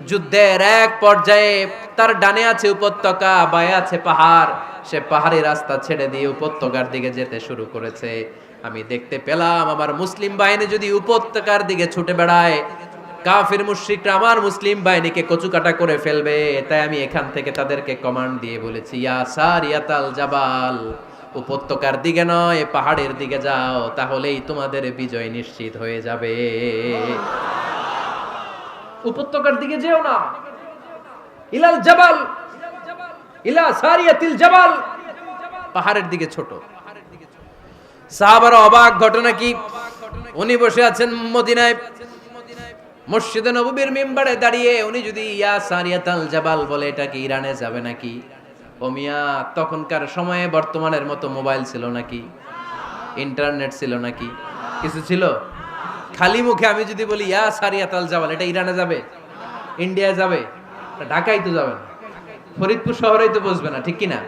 যুদ্ধের এক পর্যায়ে তার ডানে আছে উপত্যকা, বায়ে আছে পাহাড়, সে পাহাড়ি রাস্তা ছেড়ে দিয়ে উপত্যকার দিকে যেতে শুরু করেছে। আমি দেখতে পেলাম আমার মুসলিম বাহিনী যদি উপত্যকার দিকে ছুটে বেড়ায়, কাফির মুশরিকরা আমার মুসলিম বাহিনীকে কচুকাটা করে ফেলবে। তাই আমি এখান থেকে তাদেরকে কমান্ড দিয়ে বলেছি, ইয়া সারিয়াতাল জাবাল, উপত্যকার দিকে নয় পাহাড়ের দিকে যাও, তাহলেই তোমাদের বিজয় নিশ্চিত হয়ে যাবে। উপত্যকার দিকে যেও না, ইলাল জাবাল, ইলা সারিয়াতিল জাবাল, পাহাড়ের দিকে ছোট। সাহাবারা অবাক, ঘটনা কি? উনি বসে আছেন মদিনায় মসজিদে নববীর মিম্বারে দাঁড়িয়ে, উনি যদি ইয়া সারিয়াতাল জাবাল বলে, এটা কি ইরানে যাবে নাকি? ও মিয়া, তখনকার সময়ে বর্তমানের মতো মোবাইল ছিল নাকি, ইন্টারনেট ছিল নাকি, কিছু ছিল? খালি মুখে আমি যদি বলি ইয়া সারিয়াতাল জাবাল, এটা ইরানে যাবে, ইন্ডিয়া যাবে, ঢাকায় তো যাবে না, ফরিদপুর শহরেই তো বসবে না, ঠিক কিনা?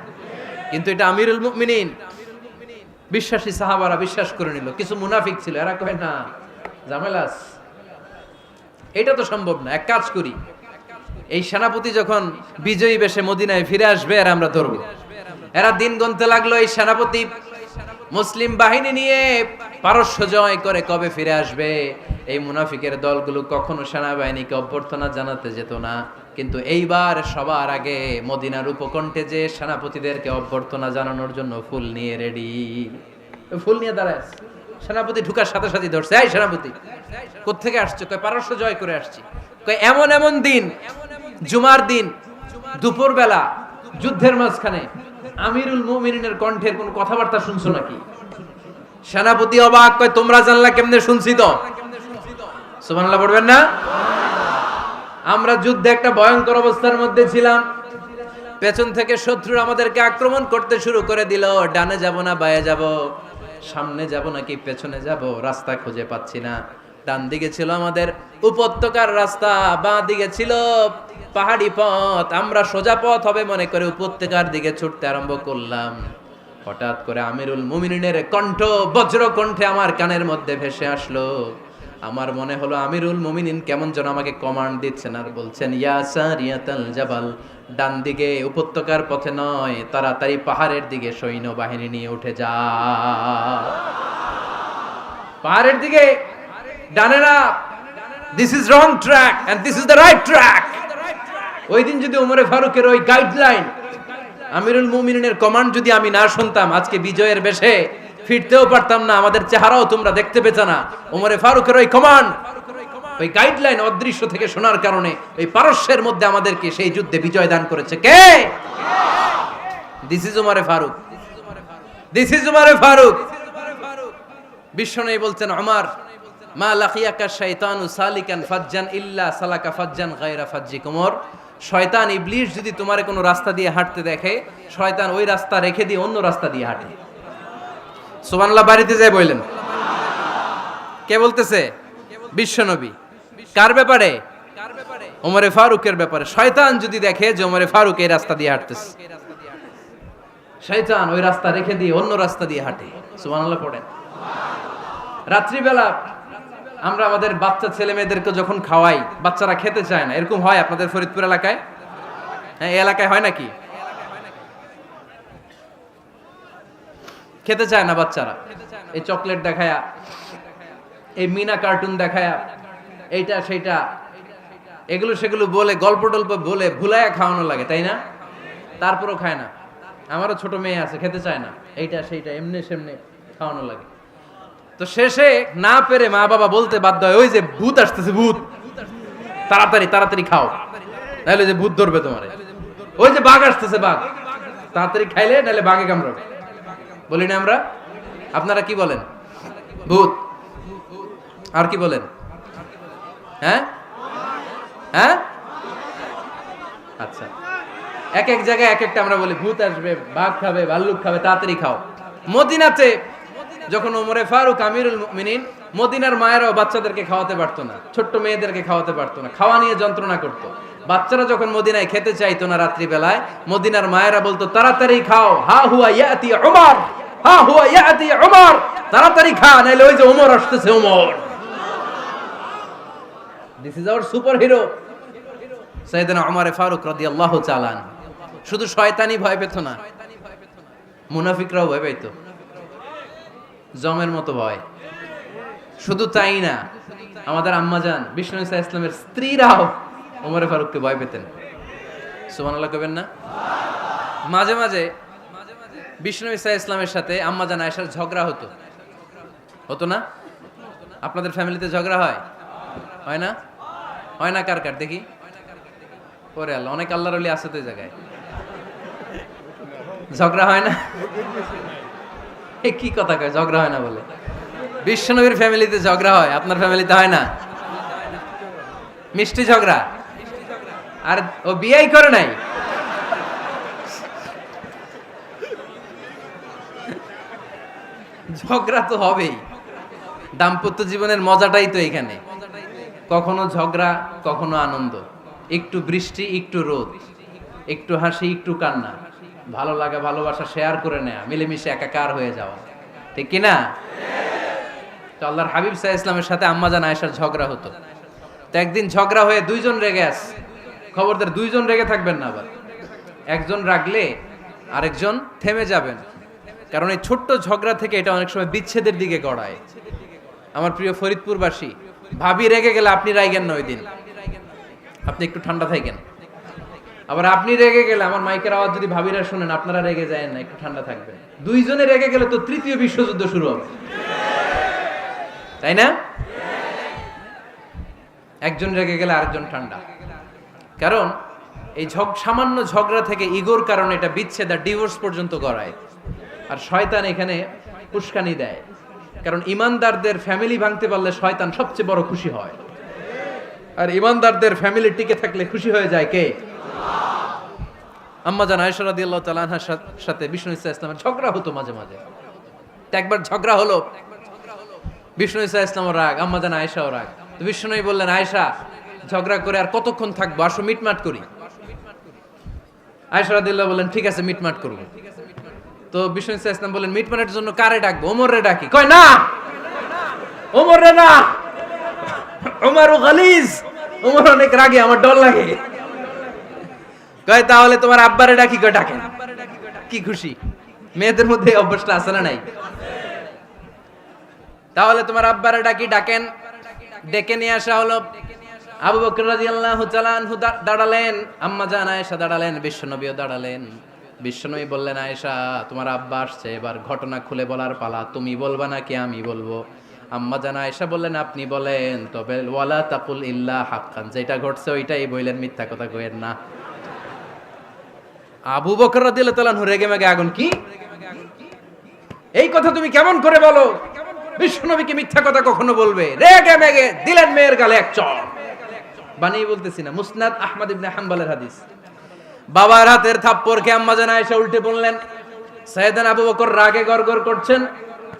কিন্তু এটা আমিরুল মুমিনিন বিশ্বাসী সাহাবারা বিশ্বাস করে নিল। কিছু মুনাফিক ছিল, এরা কয় না ঝামেলাস, এটা তো সম্ভব না। এক কাজ করি, এই সেনাপতি যখন বিজয়ী বেশে মদিনায় ফিরে আসবে আর আমরা ধরবো। এরা দিন গুনতে লাগলো, এই সেনাপতি মুসলিম বাহিনী নিয়ে পারস্য জয় করে কবে ফিরে আসবে। এই মুনাফিকের দলগুলো কখনো সেনাবাহিনীকে অভ্যর্থনা জানাতে যেত না, কিন্তু এইবার সবার আগে মদিনার উপকণ্ঠে যে সেনাপতিদেরকে অভ্যর্থনা জানানোর জন্য ফুল নিয়ে রেডি, ফুল নিয়ে দাঁড়ায়। সেনাপতি ঢুকার সাথে সাথে ধরছে, এই সেনাপতি কোত্থেকে আসছে? কয় পারস্য জয় করে আসছি। কয় এমন এমন দিন, জুমার দিন দুপুর বেলা যুদ্ধের মাঝখানে আমিরুল মুমিনিনের কণ্ঠের কোন কথাবার্তা শুনছো নাকি? সেনাপতি অবাক, কয় তোমরা জানলা কেমনে? শুনছি তো। সুবহানাল্লাহ পড়বেন না? আমরা যুদ্ধে একটা ভয়ঙ্কর অবস্থার মধ্যে ছিলাম, পেছন থেকে শত্রুরা আমাদেরকে আক্রমণ করতে শুরু করে দিল। ডানে যাব না বায়ে যাব, সামনে যাব নাকি পেছনে যাব, রাস্তা খুঁজে পাচ্ছি না। ডান দিকে ছিল আমাদের উপত্যকার রাস্তা, বাঁ দিকে ছিল পাহাড়ি পথ। আমরা সোজা পথ হবে মনে করে উপত্যকার দিকে ছুটতে আরম্ভ করলাম। হঠাৎ করে আমিরুল মুমিনিনের কণ্ঠ বজ্র কণ্ঠে আমার কানের মধ্যে ভেসে আসলো। আমার মনে হলো আমিরুল মুমিনিন কেমন যেন আমাকে কমান্ড দিচ্ছেন আর বলছেন, ইয়া সারিয়াতাল জাবাল, ডান দিকে উপত্যকার পথে নয়, তাড়াতাড়ি পাহাড়ের দিকে সৈন্যবাহিনী নিয়ে উঠে যা। পাহাড়ের দিকে, ডানে না। This is wrong track and this is the right track. ওই দিন যদি ওমরে ফারুকের ওই গাইডলাইন, আমিরুল মুমিনিনের কমান্ড যদি আমি না শুনতাম, আজকে বিজয়ের বেশে ফিরতেও পারতাম না, আমাদের চেহারাও তোমরা দেখতে পেতে না। ওমরে ফারুকের ওই কমান্ড, ওই গাইডলাইন অদৃশ্য থেকে শোনার কারণে ওই পারস্যের মধ্যে আমাদেরকে সেই যুদ্ধে বিজয় দান করেছে কে? দিস ইজ ওমরে ফারুক, দিস ইজ ওমরে ফারুক। বিশ্বনবী বলছেন, ওমর, মা লাকিয়াকা শাইতানু সালিকান ফাজ্জান ইল্লা সালাকা ফাজ্জান গায়রা ফাজ্জিক। ওমর, শয়তান ইবলিস যদি তোমার কোনো রাস্তা দিয়ে হাঁটতে দেখে, শয়তান ওই রাস্তা রেখে দিয়ে অন্য রাস্তা দিয়ে হাঁটে। সুবহানাল্লাহ বাড়িতে যায় বললেন। কে বলতেছে? বিশ্বনবী। কার ব্যাপারে? ওমরে ফারুকের ব্যাপারে। শয়তান যদি দেখে যে ওমরে ফারুক এই রাস্তা দিয়ে হাঁটতেছে, শয়তান ওই রাস্তা রেখে দিয়ে অন্য রাস্তা দিয়ে হাঁটে। সুবহানাল্লাহ পড়েন। রাত্রিবেলা আমরা আমাদের বাচ্চা ছেলে মেয়েদেরকে যখন খাওয়াই, বাচ্চারা খেতে চায় না, এরকম হয় আপনাদের ফরিদপুর এলাকায়? হ্যাঁ, এই এলাকায় হয় নাকি? খেতে চায় না বাচ্চারা, এই চকলেট দেখায়া, এই মিনা কার্টুন দেখায়া, এইটা সেইটা, এগুলো সেগুলো বলে, গল্প টল্প বলে ভুলায়া খাওয়ানো লাগে, তাই না? তারপরও খায় না। আমারও ছোট মেয়ে আছে, খেতে চায় না, এইটা সেইটা এমনি সেমনি খাওয়ানো লাগে। তো শেষে না পেরে মা বাবা বলতে বাধ্য হয়, ওই যে ভূত আসতেছে, ভূত, তাড়াতাড়ি তাড়াতাড়ি খাও, নাহলে যে ভূত ধরবে তোমার। ওই যে বাঘ আসতেছে, বাঘ, তাড়াতাড়ি খাইলে নাহলে বাঘে কামড়াবে। বলি না আমরা? আপনারা কি বলেন? ভূত। আর কি বলেন? হ্যাঁ হ্যাঁ, আচ্ছা, এক এক জায়গায় এক একটা আমরা বলি, ভূত আসবে, বাঘ খাবে, ভাল্লুক খাবে, তাড়াতাড়ি খাও। মদিনাতে যখন ওমরে ফারুক আমিরুল মুমিনিন, মদিনার মায়েরাও বাচ্চাদেরকে খাওয়াতে পারতো না, ছোট্ট মেয়েদেরকে খাওয়াতে পারতো না, খাওয়া নিয়ে যন্ত্রণা করতো। বাচ্চারা যখন মদিনায় খেতে চাইতো না রাত্রি বেলায়, মদিনার মায়েরা বলতো, তাড়াতাড়ি খাও, হা হুয়া ইয়াতি উমর, হা হুয়া ইয়াতি উমর, তাড়াতাড়ি খা, নাইলে ওই যে ওমর আসতেছে, Omar. This is our super hero সাইয়েদনা ওমর ফারুক রাদিয়াল্লাহু তাআলা। শুধু শয়তানি ভয় পেত না, মুনাফিকরাও ভয় পেত, জমের মতো ভয়। শুধু তাই না, আমাদের আম্মাজান বিষ্ণু ইসা ইসলামের স্ত্রীরাও ওমরে ফারুককে ভয় পেতেন। সুবহানাল্লাহ কইবেন না? মাঝে মাঝে বিষ্ণু ইসা ইসলামের সাথে আম্মাজান আয়েশার ঝগড়া হতো, হতো না? আপনাদের ফ্যামিলিতে ঝগড়া হয়? হয় না? হয় না? কার কার দেখি? ওরে আল্লাহ, অনেক আল্লাহর ওলি আছে তো এই জায়গায়। ঝগড়া হয় না? কি কথা কয়, ঝগড়া হয় না বলে? বিশ্বনবীর ফ্যামিলিতে ঝগড়া হয়, আপনার ফ্যামিলিতে হয় না? মিষ্টি ঝগড়া। আর ও বিয়েই করে নাই। ঝগড়া তো হবেই, দাম্পত্য জীবনের মজাটাই তো এখানে। কখনো ঝগড়া, কখনো আনন্দ, একটু বৃষ্টি, একটু রোদ, একটু হাসি, একটু কান্না, ভালো লাগা, ভালোবাসা শেয়ার করে নেয়া, মিলেমিশে একাকার হয়ে যাওয়া, ঠিক কিনা? তো আল্লাহর হাবিব সাল্লাল্লাহু আলাইহি ওয়াসাল্লামের সাথে আম্মাজান আয়েশার ঝগড়া হতো। তো একদিন ঝগড়া হয়ে দুইজন রেগে আছে। খবরদার, দুইজন রেগে থাকবেন না আবার। একজন রাগলে আরেকজন থেমে যাবেন, কারণ এই ছোট্ট ঝগড়া থেকে এটা অনেক সময় বিচ্ছেদের দিকে গড়ায়। আমার প্রিয় ফরিদপুরবাসী, ভাবি রেগে গেলে আপনি রাইগেন না, ওই দিন আপনি একটু ঠান্ডা থাকেন। আবার আপনি রেগে গেলে, আমার মাইকের আওয়াজ যদি ভাবিরা শুনেন, আপনারা রেগে যায় না, একটু ঠান্ডা থাকবেন। দুইজনে রেগে গেলে তো তৃতীয় বিশ্বযুদ্ধ শুরু হবে, তাই না? একজন রেগে গেলে আরেকজন ঠান্ডা। কারণ এই সামান্য ঝগড়া থেকে ইগোর কারণে এটা বিচ্ছেদ আর ডিভোর্স পর্যন্ত গড়ায়। আর শয়তান এখানে উস্কানি দেয়, কারণ ইমানদারদের ফ্যামিলি ভাঙতে পারলে শয়তান সবচেয়ে বড় খুশি হয়। আর ইমানদারদের ফ্যামিলি টিকে থাকলে খুশি হয়ে যায় কে? আম্মাজান আয়েশা রাদিয়াল্লাহু তাআলা আনহার সাথে বিষ্ণু ইসা ইসলামের ঝগড়া হতো মাঝে মাঝে। একবার ঝগড়া হলো, বিষ্ণু ইসা ইসলামও রাগ, আম্মা জান আয়েশাও রাগ। তো বিষ্ণুই বললেন, আয়েশা ঝগড়া করে আর কতক্ষণ থাকবো, আসো মিটমাট করি। আয়েশা রাদিয়াল্লাহু বললেন, ঠিক আছে মিটমাট করবো। তো বিষ্ণু ইসা ইসলাম বললেন, মিটমাটের জন্য কারে ডাকবো? ওমরে ডাকি। কয় না, ওমরে না, ওমর গালিজ, ওমর অনেক রাগে, আমার ডর লাগে। কয় তাহলে তোমার আব্বারে ডাকি। কয় ডাকেন। কি খুশি, মেয়েদের মধ্যে অভ্যাসটা আছে না নাই? তাহলে তোমার আব্বারে ডাকি, ডাকেন। ডেকে নিয়ে আসা হলো। আবু বকর রাদিয়াল্লাহু তাআলা আনহু দাঁড়ালেন, আম্মা জান আয়েশা দাঁড়ালেন, বিশ্বনবীও দাঁড়ালেন। বিশ্বনবী বললেন, আয়েশা তোমার আব্বা আসছে, এবার ঘটনা খুলে বলার পালা, তুমি বলবা নাকি আমি বলবো? আম্মা জান আয়েশা বললেন, আপনি বলেন, তবে ওয়ালা তাকুল ইল্লা হাক্কান, যেটা ঘটছে ওইটাই বললেন, মিথ্যা কথা কইেন না। আবু বকর রাদিয়াল্লাহু তাআলা আনহু রেগে মেগে আগুন। কি এই কথা তুমি কেমন করে বলো? বিশ্বনবীকে মিথ্যা কথা কখনো বলবে? রেগে মেগে দিলেন মেয়ের গালে এক চড়। বানিয়ে বলতেছি না, মুসনাদ আহমদ ইবনে হাম্বলের হাদিস। বাবার হাতের থাপ্পড়কে আম্মা জান আয়েশা উল্টে বললেন। সাইয়েদনা আবু বকর রাগে গড়গড় করছেন,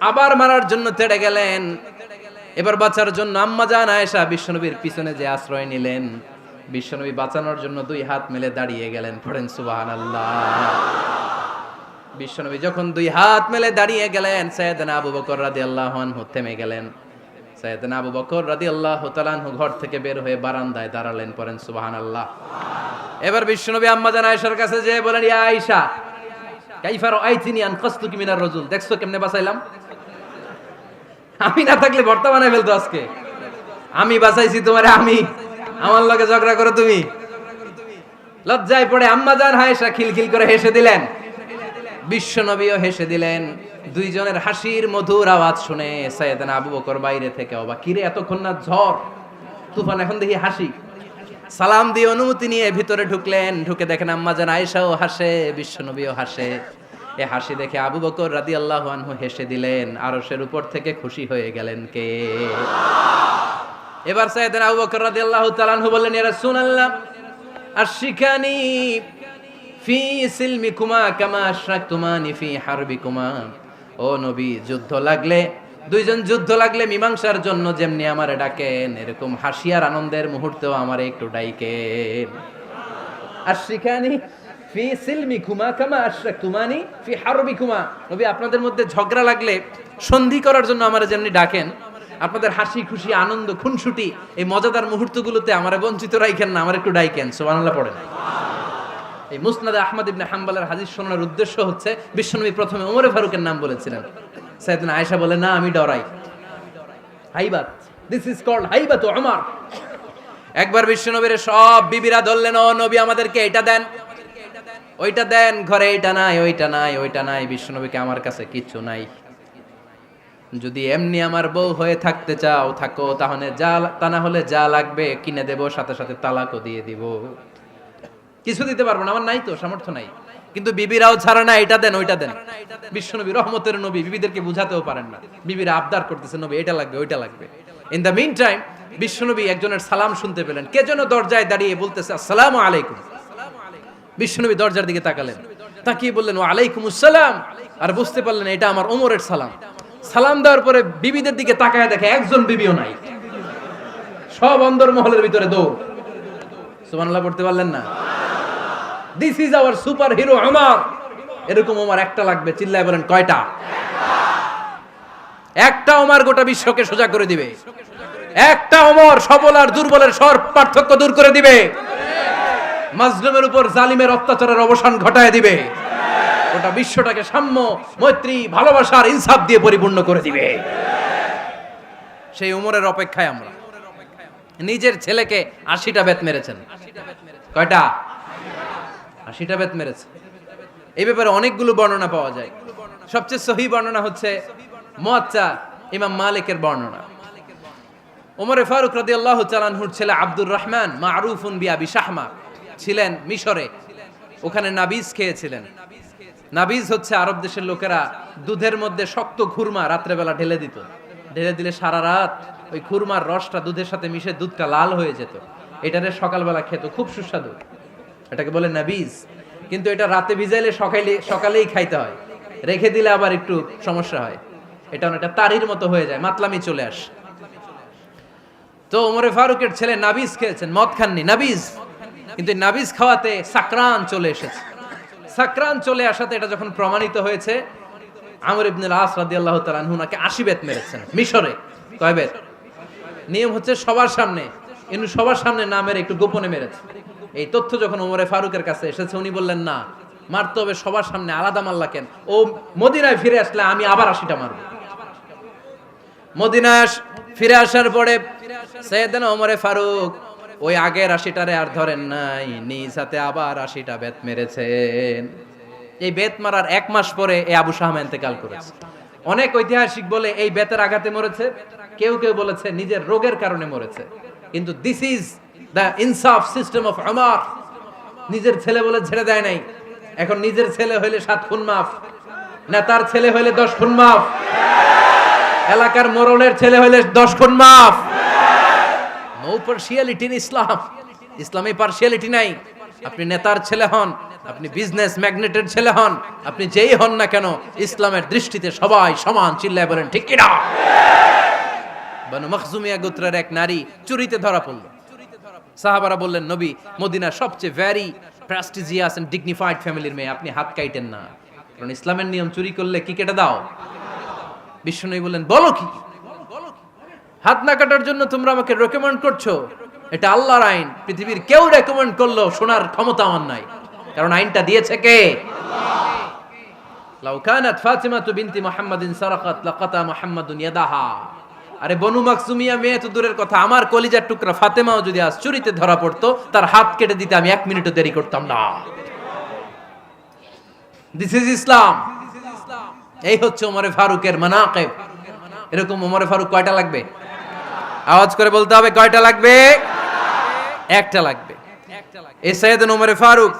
আবার মারার জন্য তেড়ে গেলেন। এবার বাঁচার জন্য আম্মা জান আয়েশা বিশ্বনবীর পিছনে যে আশ্রয় নিলেন, বিশ্বনবী বাঁচানোর জন্য দুই হাত মেলে দাঁড়িয়ে গেলেন। পড়েন সুবহানাল্লাহ। বিশ্বনবী যখন দুই হাত মেলে দাঁড়িয়ে গেলেন, সাইয়েদনা আবু বকর রাদিয়াল্লাহু আনহু থেমে গেলেন। সাইয়েদনা আবু বকর রাদিয়াল্লাহু তাআলা আনহু ঘর থেকে বের হয়ে বারান্দায় দাঁড়ালেন। পড়েন সুবহানাল্লাহ। এবার বিশ্বনবী আম্মা জান আয়েশার কাছে যেয়ে বলেন, ইয়া আয়েশা কাইফা রাআইতিনি আনকাসতুকি মিনার রাজুল, দেখছো কেমনে বাঁচাইলাম? আমি না থাকলে ভর্তা বানাই ফেলতো আজকে। আমি বাঁচাইছি তোমারে, আমি, আমার লগে ঝগড়া করো তুমি। লজ্জায় পড়ে আম্মা জান আয়েশা খিলখিল করে হেসে দিলেন, বিশ্বনবীও হেসে দিলেন। দুইজনের হাসির মধুর আওয়াজ শুনে সাইয়েদনা আবু বকর বাইরে থেকে অবাক, কিরে এতক্ষণ না ঝড় তুফান, এখন দেখি হাসি। সালাম দিয়ে অনুমতি নিয়ে ভিতরে ঢুকলেন। ঢুকে দেখেন আম্মা জান আয়েশাও হাসে, বিশ্বনবীও হাসে। এ হাসি দেখে আবু বকর রাদিয়াল্লাহু আনহু হেসে দিলেন। আরশের উপর থেকে খুশি হয়ে গেলেন কে? এবার সাইয়েদনা আবু বকর রাদিয়াল্লাহু তাআলা আনহু বললেন, ইয়া রাসূলুল্লাহ আশিকানি ফি সিলমিকুমা কামা আশরাকতুমানি ফি হারবিকুমা। ও নবী, যুদ্ধ লাগলে, দুইজন যুদ্ধ লাগলে মীমাংসার জন্য যেমনি আমারে ডাকেন, এরকম হাসি আর আনন্দের মুহূর্তেও আমারে একটু ডাইকেন। আশিকানি ফি সিলমিকুমা কামা আশরাকতুমানি ফি হারবিকুমা। নবী, আপনাদের মধ্যে ঝগড়া লাগলে সন্ধি করার জন্য আমারে যেমনি ডাকেন, আপনাদের হাসি খুশি আনন্দ খুনসুটি এই মজাদার মুহূর্তগুলোতে আমারে বঞ্চিত রাখেন না, আমার একটু ডাইকেন। সুবহানাল্লাহ পড়েন। এই মুসনাদ আহমদ ইবনে হাম্বলের হাদিস শোনার উদ্দেশ্য হচ্ছে, বিশ্বনবী প্রথমে ওমরে ফারুকের নাম বলেছিলেন। সাইয়েদনা আয়েশা বলে, না আমি ডরাই। হাইবাত, দিস ইজ কল্ড হাইবাত ওমর। একবার বিশ্বনবীর সব বিবিরা ধরলেন, ও নবী আমাদেরকে এটা দেন, ওইটা দেন, ঘরে এইটা নাই, ওইটা নাই, ওইটা নাই। বিশ্বনবীকে, আমার কাছে কিচ্ছু নাই, যদি এমনি আমার বউ হয়ে থাকতে চাও থাকো, তাহলে যা, তা না হলে যা লাগবে কিনে দেব, সাথে সাথে তালাকও দিয়ে দিব। কিছু দিতে পারবো না, আমার নাই তো, সামর্থ্য নাই। কিন্তু বিবিরাও ছাড়া না, এটা দেন ওইটা দেন। বিশ্বনবী রহমতের নবী, বিবিদেরকে বুঝাতেও পারেন না। বিবিরা আবদার করতেছে, নবী এটা লাগবে, ওইটা লাগবে। ইন দ্য মিন টাইম বিশ্বনবী একজনের সালাম শুনতে পেলেন। কে যেন দরজায় দাঁড়িয়ে বলতেছে, আসসালামু আলাইকুম। বিশ্বনবী দরজার দিকে তাকালেন, তাকিয়ে বললেন, ওয়া আলাইকুমুস সালাম। আর বুঝতে পারলেন এটা আমার ওমরের সালাম। সালাম দেওয়ার পরে বিবিদের দিকে তাকায় দেখে একজন বিবিও নাই, সব অন্দর মহলের ভিতরে দৌড়। সুবহানাল্লাহ পড়তে পারলেন না? This is our super hero Omar. এরকম ওমর একটা লাগবে, চিল্লায় বলেন কয়টা? একটা ওমর গোটা বিশ্বকে সোজা করে দিবে। একটা ওমর সবল আর দুর্বলের সব পার্থক্য দূর করে দিবে। মাজলুমের উপর জালিমের অত্যাচারের অবসান ঘটায় দিবে। গোটা বিশ্বটাকে সাম্য, মৈত্রী, ভালোবাসার ইনসাফ দিয়ে পরিপূর্ণ করে দিবে। সেই ওমরের অপেক্ষায় আমরা। নিজের ছেলেকে 80টা বেত মেরেছেন। কয়টা? 80টা বেত মেরেছে। এই ব্যাপারে অনেকগুলো বর্ণনা পাওয়া যায়। সবচেয়ে সহি বর্ণনা হচ্ছে মুয়াত্তা ইমাম মালিকের বর্ণনা। ওমরে ফারুক রাদিয়াল্লাহু তাআলা আনহুর ছেলে আব্দুর রহমান মারুফুন বিআবি শাহমা ছিলেন মিশরে। ওখানে নাবিজ খেয়েছিলেন। নাবিজ হচ্ছে আরব দেশের লোকেরা দুধের মধ্যে শক্ত খুরমা রাত্রেবেলা ঢেলে দিত। ঢেলে দিলে সারা রাত ওই খুরমার রসটা দুধের সাথে মিশে দুধটা লাল হয়ে যেত। এটারে সকালবেলা খেত, খুব সুস্বাদু। এটাকে বলে নাবিজ। কিন্তু এটা রাতে ভিজাইলে সকালেই খাইতে হয়, রেখে দিলে আবার একটু সমস্যা হয়। এটা অনেকটা তারির মতো হয়ে যায়, মাতলামি চলে আসে। তো ওমরে ফারুকের ছেলে নাবিজ খেয়েছেন, মদ খাননি, নাবিজ, কিন্তু নাবিজ খাওয়াতে সাকরান চলে এসেছে। সাকরান চলে আসাতে এটা যখন প্রমাণিত হয়েছে, আমর ইবনে আস রাদিয়াল্লাহু তাআলা আনহু নাকি 80 বেত মেরেছেন মিশরে। কয় বেত? নিয়ম হচ্ছে সবার সামনে, কিন্তু সবার সামনে না মেরে একটু গোপনে মেরেছে। এই তথ্য যখন ওমরে ফারুকের কাছে এসেছে, উনি বললেন না, মারতে হবে সবার সামনে, আলাদা মারলা কেন? ও মদিনায় ফিরে আসলে আমি আবার 80টা মারব। মদিনায় ফিরে আসার পরে সাইয়েদনা ওমরে ফারুক ওই আগের 80টারে আর ধরেন নাই, নিজ হাতে আবার 80টা বেত মেরেছেন। এই বেত মারার 1 মাস পরে এই আবু শাহমা ইন্তেকাল করেছে। অনেক ঐতিহাসিক বলে এই বেতের আঘাতে মরেছে, কেউ কেউ বলেছে নিজের রোগের কারণে মরেছে। কিন্তু দিস ইজ দ্য ইনসাফ সিস্টেম অফ ওমর। নিজের ছেলে বলে ছেড়ে দেয় নাই। এখন নিজের ছেলে হইলে 7 খুন মাফ, নেতার ছেলে হইলে 10 খুন মাফ, এলাকার মোড়লের ছেলে হইলে 10 খুন মাফ। নো পার্সিয়ালিটি ইন ইসলাম। ইসলামে পার্সিয়ালিটি নাই। আপনি নেতার ছেলে হন, আপনি বিজনেস ম্যাগনেটের ছেলে হন, আপনি যেই হন না কেন, ইসলামের দৃষ্টিতে সবাই সমান। চিল্লায় বলেন ঠিক কি না? বানু মখজুমিয়া গোত্রের এক নারী চুরিতে ধরা পড়ল। সাহাবারা বললেন, নবী, মদিনার সবচেয়ে ভেরি প্রেস্টিজিয়াস এন্ড ডিগনিফাইড ফ্যামিলির মেয়ে, আপনি হাত কাটেন না, কারণ ইসলামের নিয়ম চুরি করলে কি কেটে দাও? বিশ্বনবী বললেন, বলো কি? হাত না কাটার জন্য তোমরা আমাকে রেকমেন্ড করছো? এটা আল্লাহর আইন, পৃথিবীর কেউ রেকমেন্ড করলো শোনার ক্ষমতা আমার নাই, কারণ আইনটা দিয়েছে কে? লাউ কানাত ফাতিমাতু বিনতি মুহাম্মাদিন সারাকাত লাকাতা মুহাম্মাদুন ইয়াদাহা। আরে বনু মাকসুমিয়া মেয়ে তো দূরের কথা, আমার কলিজার টুকরা ফাতেমাও যদি আজ চুরিতে ধরা পড়তো, তার হাত কেটে দিতে আমি 1 মিনিটও দেরি করতাম না। দিস ইজ ইসলাম। এই হচ্ছে ওমরে ফারুকের মানাকিব। এরকম ওমরে ফারুক কয়টা লাগবে? আওয়াজ করে বলতে হবে, কয়টা লাগবে? একটা লাগবে। এই সাইয়েদনা ওমরে ফারুক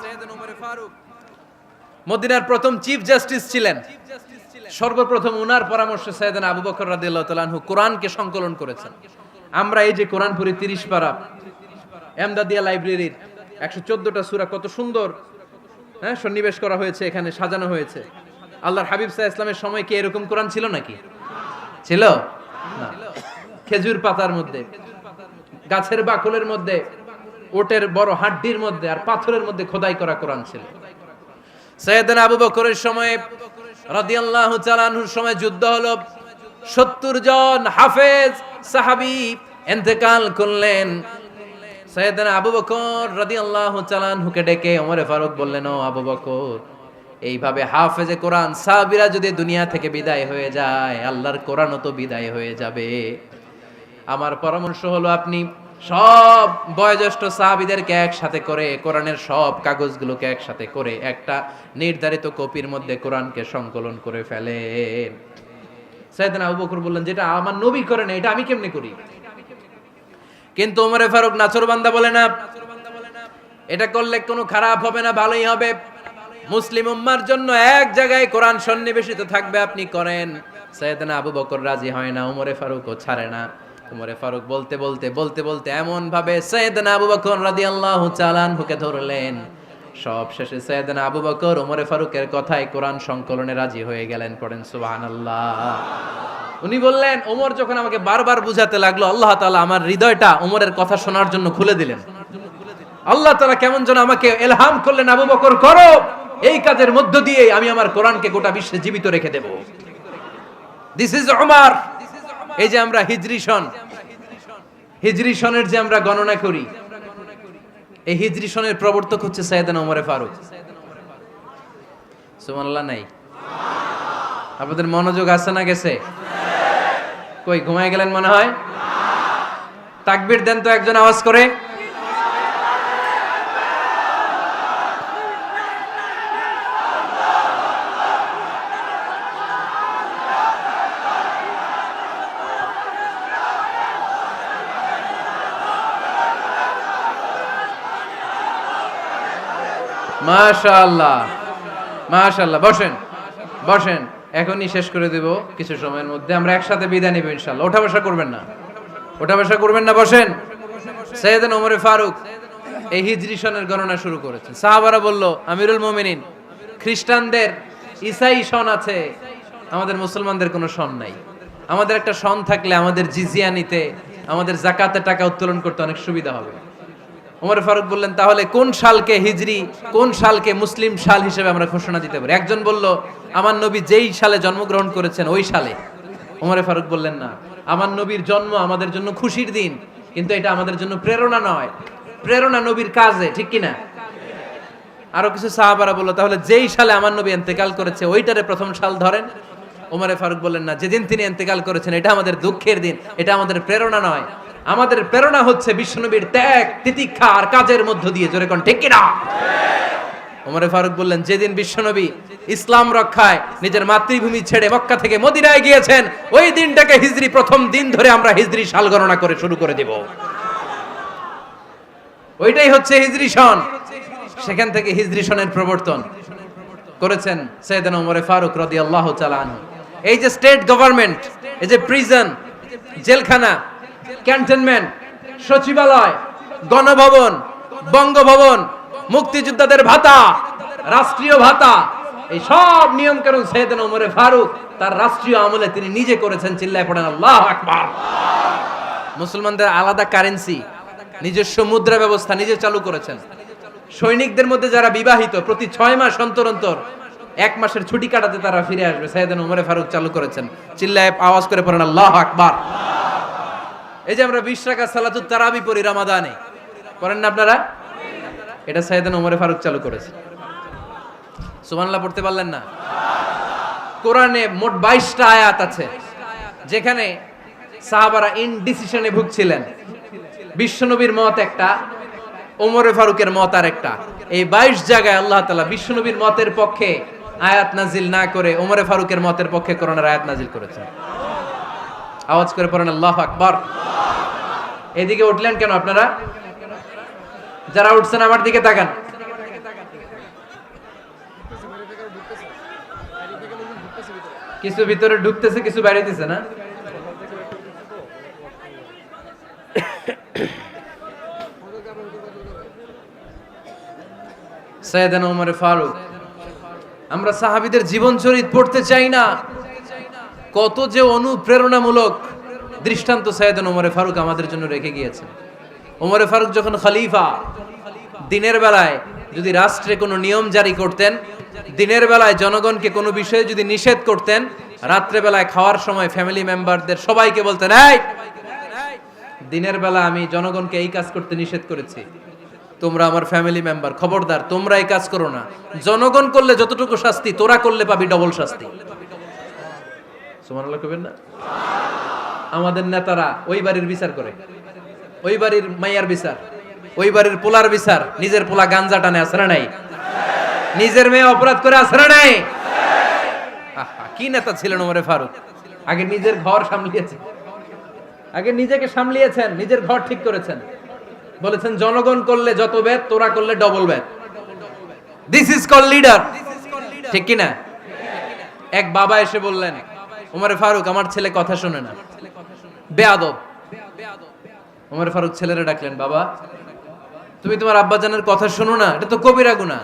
মদিনার প্রথম চিফ জাস্টিস ছিলেন। সর্বপ্রথম উনার পরামর্শে সাইয়েদনা আবু বকর রাদিয়াল্লাহু তাআলা আনহু কোরআনকে সংকলন করেছেন। আমরা এই যে কোরআন পড়ি 30 পারা, এমদাদিয়া লাইব্রেরির 114টা সূরা, কত সুন্দর সন্নিবেশ করা হয়েছে, এখানে সাজানো হয়েছে। আল্লাহর হাবিব সাল্লাল্লাহু আলাইহি ওয়াসাল্লামের সময় কি এরকম কোরআন ছিল নাকি? ছিল না। খেজুর পাতার মধ্যে, গাছের বাকলের মধ্যে, ওটের বড় হাড্ডির মধ্যে আর পাথরের মধ্যে খোদাই করা কোরআন ছিল। সাইয়েদনা আবু বকরের সময় রাদিয়াল্লাহু তাআলা আনহুর সময় যুদ্ধ হলো, 70 জন হাফেজ সাহাবী ইন্তেকাল করলেন। সাইয়েদনা আবু বকর রাদিয়াল্লাহু তাআলা আনহুকে ডেকে ওমরে ফারুক বললেন, ও আবু বকর, এইভাবে হাফেজে কোরআন সাহাবীরা যদি দুনিয়া থেকে বিদায় হয়ে যায়, আল্লাহর কোরআনও তো বিদায় হয়ে যাবে। আমার পরামর্শ হলো আপনি সব বয়োজ্যেষ্ঠ সাহাবীদেরকে একসাথে করে কোরআনের সব কাগজগুলোকে একসাথে করে একটা নির্ধারিত কপির মধ্যে কোরআনকে সংকলন করে ফেলেন। সাইয়েদনা আবু বকর বললেন, যেটা আমার নবী করে না, এটা আমি কেমনে করি? কিন্তু ওমরে ফারুক নাছরবান্দা বলে না, এটা করলে কোনো খারাপ হবে না, ভালোই হবে। মুসলিম উম্মার জন্য এক জায়গায় কোরআন সন্নিবেশিত থাকবে, আপনি করেন। সাইয়েদনা আবু বকর রাজি হয় না, ওমরে ফারুকও ছাড়ে না। ওমরে ফারুক বলতে বলতে বলতে বলতে এমন ভাবে সাইয়েদনা আবু বকর রাদিয়াল্লাহু তাআলা আনহুকে ধরলেন, সব শেষে সাইয়েদনা আবু বকর ওমরে ফারুকের কথায় কোরআন সংকলনে রাজি হয়ে গেলেন। পড়েন সুবহানাল্লাহ। উনি বললেন, ওমর যখন আমাকে বারবার বুঝাতে লাগলো, আল্লাহ তাআলা আমার হৃদয়টা ওমরের কথা শোনার জন্য খুলে দিলেন। আল্লাহ তাআলা কেমন যেন আমাকে ইলহাম করলেন, আবু বকর করো, এই কাজের মধ্য দিয়ে আমি আমার কোরআনকে গোটা বিশ্বে জীবিত রেখে দেব। This is Omar. এই যে আমরা হিজরি সনের যে আমরা গণনা করি, এই হিজরি সনের প্রবর্তক হচ্ছে সাইয়েদনা ওমরে ফারুক। সুবহানাল্লাহ নাই? আপনাদের মনোযোগ আছে না গেছে? কই ঘুমায় গেলেন মনে হয়? তাকবীর দেন তো একজন আওয়াজ করে। মাশাআল্লাহ, মাশাআল্লাহ। বসেন বসেন, এখনই শেষ করে দেব কিছু সময়ের মধ্যে। আমরা একসাথে বিদায় নিব ইনশাআল্লাহ। ওঠা বসা করবেন না, ওঠা বসা করবেন না, বসেন। সাইয়েদনা ওমরে ফারুক এই হিজরি সনের গণনা শুরু করেছেন। সাহাবারা বলল, আমিরুল মুমিনিন, খ্রিস্টানদের ঈসাই সন আছে, আমাদের মুসলমানদের কোনো সন নাই। আমাদের একটা সন থাকলে আমাদের জিজিয়া নিতে, আমাদের জাকাতের টাকা উত্তোলন করতে অনেক সুবিধা হবে। ওমর ফারুক বললেন, তাহলে কোন সালকে হিজরি, কোন সালকে মুসলিম সাল হিসেবে আমরা ঘোষণা দিতে পারি? একজন বলল, আমার নবী যেই সালে জন্মগ্রহণ করেছেন ওই সালে। ওমর ফারুক বললেন, না, আমার নবীর জন্ম আমাদের জন্য খুশির দিন, কিন্তু এটা আমাদের জন্য প্রেরণা নয়। প্রেরণা নবীর কাজে, ঠিক কিনা? আরো কিছু সাহাবারা বলল, তাহলে যেই সালে আমার নবী ইন্তেকাল করেছে ওইটারে প্রথম সাল ধরেন। ওমর ফারুক বললেন, না, যেদিন তিনি ইন্তেকাল করেছেন এটা আমাদের দুঃখের দিন, এটা আমাদের প্রেরণা নয়। আমাদের প্রেরণা হচ্ছে বিশ্বনবীর ত্যাগ, তিতিক্ষা আর কাজের মধ্য দিয়ে। জোরে কোন ঠিক কিনা? ওমর ফারুক বললেন, যেদিন বিশ্বনবী ইসলাম রক্ষায় নিজের মাতৃভূমি ছেড়ে মক্কা থেকে মদিনায় গিয়েছেন ওই দিনটাকে হিজরি প্রথম দিন ধরে আমরা হিজরি সাল গণনা করে শুরু করে দেব। ওইটাই হচ্ছে হিজরি সন। সেখান থেকে হিজরি সনের প্রবর্তন করেছেন সাইয়েদনা ওমর ফারুক রাদিয়াল্লাহু তাআলা আনহু। এই যে স্টেট গভর্নমেন্ট, এই যে প্রিজন, জেলখানা, ক্যান্টনমেন্ট, সচিবালয়, গণভবন, বঙ্গভবন, মুক্তিযোদ্ধাদের ভাতা, রাষ্ট্রীয় ভাতা, এই সব নিয়ম কানুন সাইয়েদনা ওমর ফারুক তার রাষ্ট্রীয় আমলে তিনি নিজে করেছেন। চিল্লায় পড়েন আল্লাহু আকবার। মুসলমানদের আলাদা কারেন্সি, নিজস্ব মুদ্রা ব্যবস্থা নিজে চালু করেছেন। সৈনিকদের মধ্যে যারা বিবাহিত প্রতি 6 মাস অন্তর অন্তর 1 মাসের ছুটি কাটাতে তারা ফিরে আসবে, সাইয়েদনা ওমর ফারুক চালু করেছেন। চিল্লায় আওয়াজ করে পড়েন আল্লাহু আকবার। এই যে আমরা 20 রাকাত সালাতুত তারাবি পড়ি রমাদানে, পড়েন না আপনারা? এটা সাইয়েদনা ওমর ফারুক চালু করেছে। সুবহানাল্লাহ পড়তে পারলেন না? কোরআনে মোট 22টা আয়াত আছে যেখানে সাহাবারা ইনডিসিশনে ভুগছিলেন। বিশ্বনবীর মত একটা, ওমর ফারুকের মত আর একটা। এই 22 জায়গায় আল্লাহ তাআলা বিশ্বনবীর মতের পক্ষে আয়াত নাজিল না করে ওমর ফারুকের মতের পক্ষে কোরআনের আয়াত নাজিল করেছেন। আওয়াজ করে পড়েন আল্লাহু আকবার। এদিকে উঠলেন কেন আপনারা? যারা উঠছেন আমার দিকে তাকান। কিছু ভিতরে ঢুকতেছে, কিছু বাইরেতেছে না? সাইয়েদনা ওমর ফারুক, আমরা সাহাবীদের জীবন চরিত পড়তে চাই না, কত যে অনুপ্রেরণামূলক দৃষ্টান্ত সাইয়েদনা ওমর ফারুক আমাদের জন্য রেখে গিয়েছেন। ওমর ফারুক যখন খলিফা, দিনের বেলায় যদি রাষ্ট্রে কোনো নিয়ম জারি করতেন, দিনের বেলায় জনগণকে কোনো বিষয়ে যদি নিষেধ করতেন, রাত্রে বেলায় খাওয়ার সময় ফ্যামিলি মেম্বারদের সবাইকে বলতেন, এই দিনের বেলা আমি জনগণকে এই কাজ করতে নিষেধ করেছি, তোমরা আমার ফ্যামিলি মেম্বার, খবরদার তোমরা এই কাজ করো না। জনগণ করলে যতটুকু শাস্তি, তোরা করলে পাবি ডবল শাস্তি। সুবহানাল্লাহ কইবেন না? আমাদের নেতারা ওই বাড়ির বিচার করে, ওই বাড়ির মাইয়ার বিচার, ওই বাড়ির পোলার বিচার, নিজের পোলা গাঞ্জা টানে আছে না নাই? নিজের মেয়ে অপরাধ করে আছে না নাই? কি নেতা ছিলেন ওমর ফারুক! আগে নিজের ঘর সামলিয়েছেন, আগে নিজেকে সামলিয়েছেন, নিজের ঘর ঠিক করেছেন। বলেছেন জনগণ করলে যত বেদ, তোরা করলে double Veda. This is call leader, ঠিক কি না? এক বাবা এসে বললেন, ওমর ফারুক আমার ছেলে কথা শোনে না, বেয়াদব। ওমর ফারুক ছেলেরা ডাকলেন, বাবা তুমি তোমার আব্বাজানের কথা শোনো না, এটা তো কবিরা গুনাহ।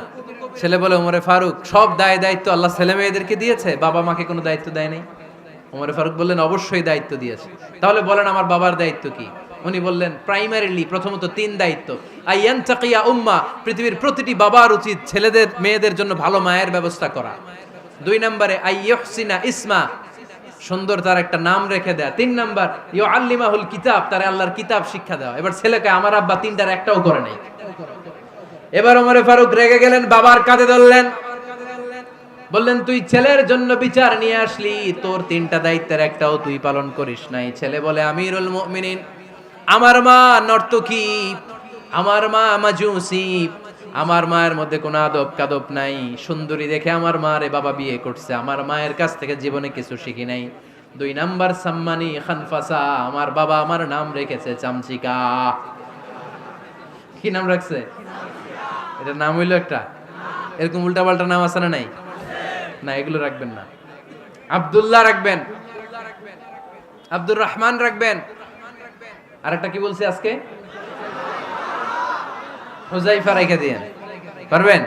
ছেলে বলে, ওমর ফারুক সব দায় দায়িত্ব আল্লাহ ছেলে মেয়েদেরকে দিয়েছে, বাবা মাকে কোনো দায়িত্ব দেয় নাই। ওমর ফারুক বললেন, অবশ্যই দায়িত্ব দিয়েছে। তাহলে বলেন আমার বাবার দায়িত্ব কি? উনি বললেন, প্রাইমারিলি প্রথমত 3 দায়িত্ব। আইয়ান তাকিয়া উম্মা, পৃথিবীর প্রতিটি বাবার উচিত ছেলেদের মেয়েদের জন্য ভালো মায়ের ব্যবস্থা করা। 2 নম্বরে আইয়ুহসিনা ইসমা, সুন্দর তার একটা নাম রেখে দেয়া। 3 নাম্বার ইউআল্লিমাহুল কিতাব, তার আল্লাহর কিতাব শিক্ষা দেওয়া। এবার ছেলেকে আমার আব্বা 3টার একটাও করে নাই। এবার ওমর ফারুক রেগে গেলেন, বাবার কাঁধে ধরলেন, বললেন তুই ছেলের জন্য বিচার নিয়ে আসলি, তোর 3টা দায়িত্বের একটাও তুই পালন করিস নাই। ছেলে বলে, আমিরুল মুমিনিন আমার মা নর্তকী, আমার মা মাজুসি, আমার মায়ের মধ্যে কোনো আদব কাদব নাই, সুন্দরী দেখে আমার মা রে বাবা বিয়ে করছে, আমার মায়ের কাছ থেকে জীবনে কিছু শিখি নাই। 2 নাম্বার সাম্মানি খানফাসা, আমার বাবা আমার নাম রেখেছে চামচিকা। কি নাম রাখছে? এটা নাম হইলো একটা, এরকম উল্টাপাল্টা নাম আছে না নাই? না, এগুলো রাখবেন না। আব্দুল্লাহ রাখবেন, আব্দুর রহমান রাখবেন। আরেকটা কি বলছি আজকে? হুজাইফা রেখে দিয়েন, পারবেন?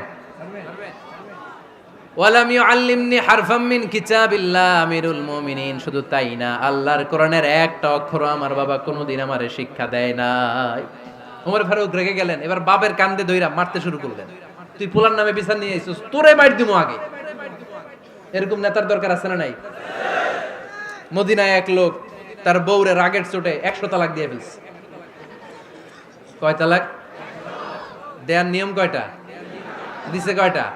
ওয়ালাম ইউআল্লিমনি হারফাম মিন কিতাবিল্লাহ আমিরুল মুমিনিন, শুধু তাই না, আল্লাহর কোরআনের একটা অক্ষর আমার বাবা কোনোদিন আমারে শিক্ষা দেয় নাই। ওমর ফারুক রেগে গেলেন, এবার বাপের কান্দে ধইরা মারতে শুরু করলেন। তুই পোলার নামে বিচার নিয়ে আইছিস, তোরে মাইর দিমু আগে। এরকম নেতার দরকার আছে না নাই? মদিনায় এক লোক তার বউরে রাগের চোটে 100 তালাক দিয়ে ফেলছে। কয় তালাক দেয়ার নিয়ম কয়টা? দিছে কয়টা?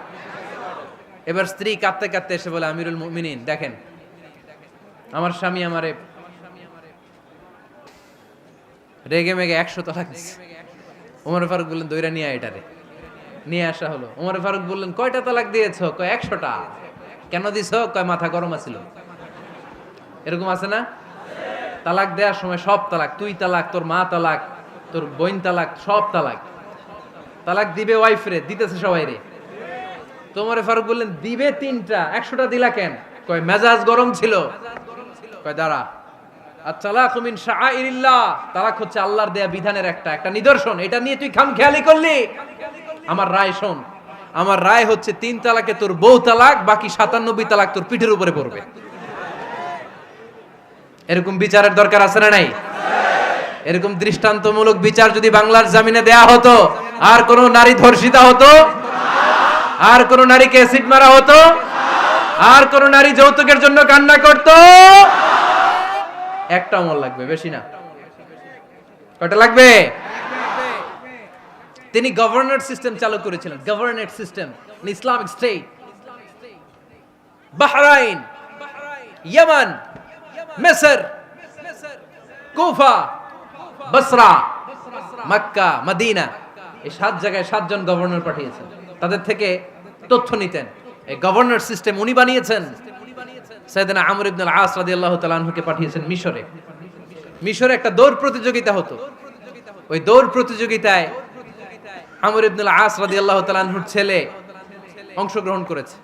এবার স্ত্রী কাঁদতে কাঁদতে এসে বলে, আমিরুল মুমিনিন দেখেন, আমার স্বামী আমারে রেগে মেগে 100 তালাক দিছে। ওমর ফারুক বললেন, দইরা নিয়ে আয় এটারে। নিয়ে আসা হলো। ওমর ফারুক বললেন, কয়টা তালাক দিয়েছো? কয় 100টা। কেন দিছো? কয় মাথা গরম আছিল। এরকম আছে না? তালাক দেওয়ার সময় সব তালাক, তুই তালাক, তোর মা তালাক, তোর বোন তালাক, সব তালাক। তালাক দিবে ওয়াইফ রে, দিতেছে সবাই রে। তোমার ফারুক বললেন, দিবে 3টা, 100টা দিলা কেন? কয় মেজাজ গরম ছিল। কয় দাঁড়া, আত-তালাকু মিন শাআইরিল্লাহ, তালাক হচ্ছে আল্লাহর দেয়া বিধানের একটা নিদর্শন, এটা নিয়ে তুই খামখেয়ালি করলি। আমার রায় শোন, আমার রায় হচ্ছে 3 তালাকে তোর বউ তালাক, বাকি 97 তালাক তোর পিঠের উপরে পড়বে। এরকম বিচারের দরকার আছে না নাই? এরকম দৃষ্টান্তমূলক বিচার যদি বাংলার জমিনে দেয়া হতো, আর কোন নারী ধর্ষিতা হতো, আর কোন নারীকে অ্যাসিড মারা হতো, আর কোন নারী যৌতুকের জন্য কান্না করত, একটা আমল লাগবে, বেশি না। কয়টা লাগবে? তিনি গভর্নর সিস্টেম চালু করেছিলেন, governor system, Islamic state. Bahrain, Yemen, মিসর, কুফা, বসরা, মক্কা, মদিনা, এই 7 জায়গায় 7 জন গভর্নর পাঠিয়েছেন। তাদের থেকে তথ্য নিতেন। এই গভর্নর সিস্টেম উনি বানিয়েছেন। সাইয়েদনা আমর ইবনে আল-আস রাদিয়াল্লাহু তাআলা আনহুকে পাঠিয়েছেন মিশরে। মিশরে একটা দৌড় প্রতিযোগিতা হতো। ওই দৌড় প্রতিযোগিতায় আমর ইবনে আল-আস রাদিয়াল্লাহু তাআলা আনহুর ছেলে অংশগ্রহণ করেছে।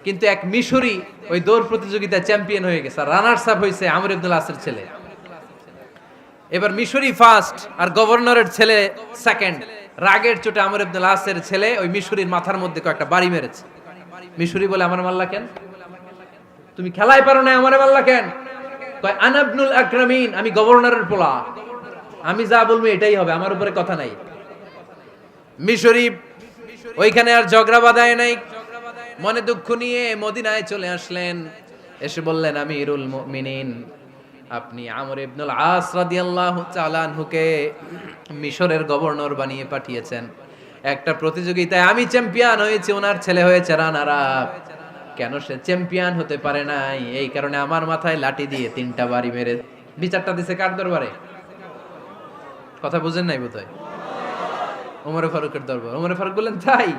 কিন্তু এক মিশরি ওই দৌড় প্রতিযোগিতায় চ্যাম্পিয়ন হয়ে গেছে, আর রানার্স আপ হয়েছে আমর ইবনে আল-আসের ছেলে। এবার মিশরি ফার্স্ট আর গভর্নরের ছেলে সেকেন্ড। রাগের চোটে আমর ইবনে আল-আসের ছেলে ওই মিশরির মাথার মধ্যে কয়েকটা বাড়ি মেরেছে। মিশরি বলে, আমার মারলা কেন? তুমি খেলাই পারো না, আমারে মারলা কেন? কয়, আনা ইবনুল আকরামিন, আমি গভর্নরের পোলা, আমি যা বলবো এটাই হবে, আমার উপরে কথা নাই। মিশরি ওইখানে আর ঝগড়া বাঁধায় নাই, মনে দুঃখ নিয়ে মদিনায় চলে আসলেন। এসে বললেন, আমিরুল মুমিনিন, আপনি আমর ইবনুল আস রাদিয়াল্লাহু তাআলা আনহুকে মিশরের গভর্নর বানিয়ে পাঠিয়েছেন। একটা প্রতিযোগিতায় আমি চ্যাম্পিয়ন হয়েছি, ওনার ছেলে হয়েছে রানার আপ। কেন সে চ্যাম্পিয়ন হতে পারে নাই? এই কারণে আমার মাথায় লাঠি দিয়ে 3টা বাড়ি মেরে। বিচারটা দিছে কার দরবারে? কথা বুঝেন নাই বোধহয়? ওমর ফারুকের দরবার। ওমর ফারুক বললেন, তাই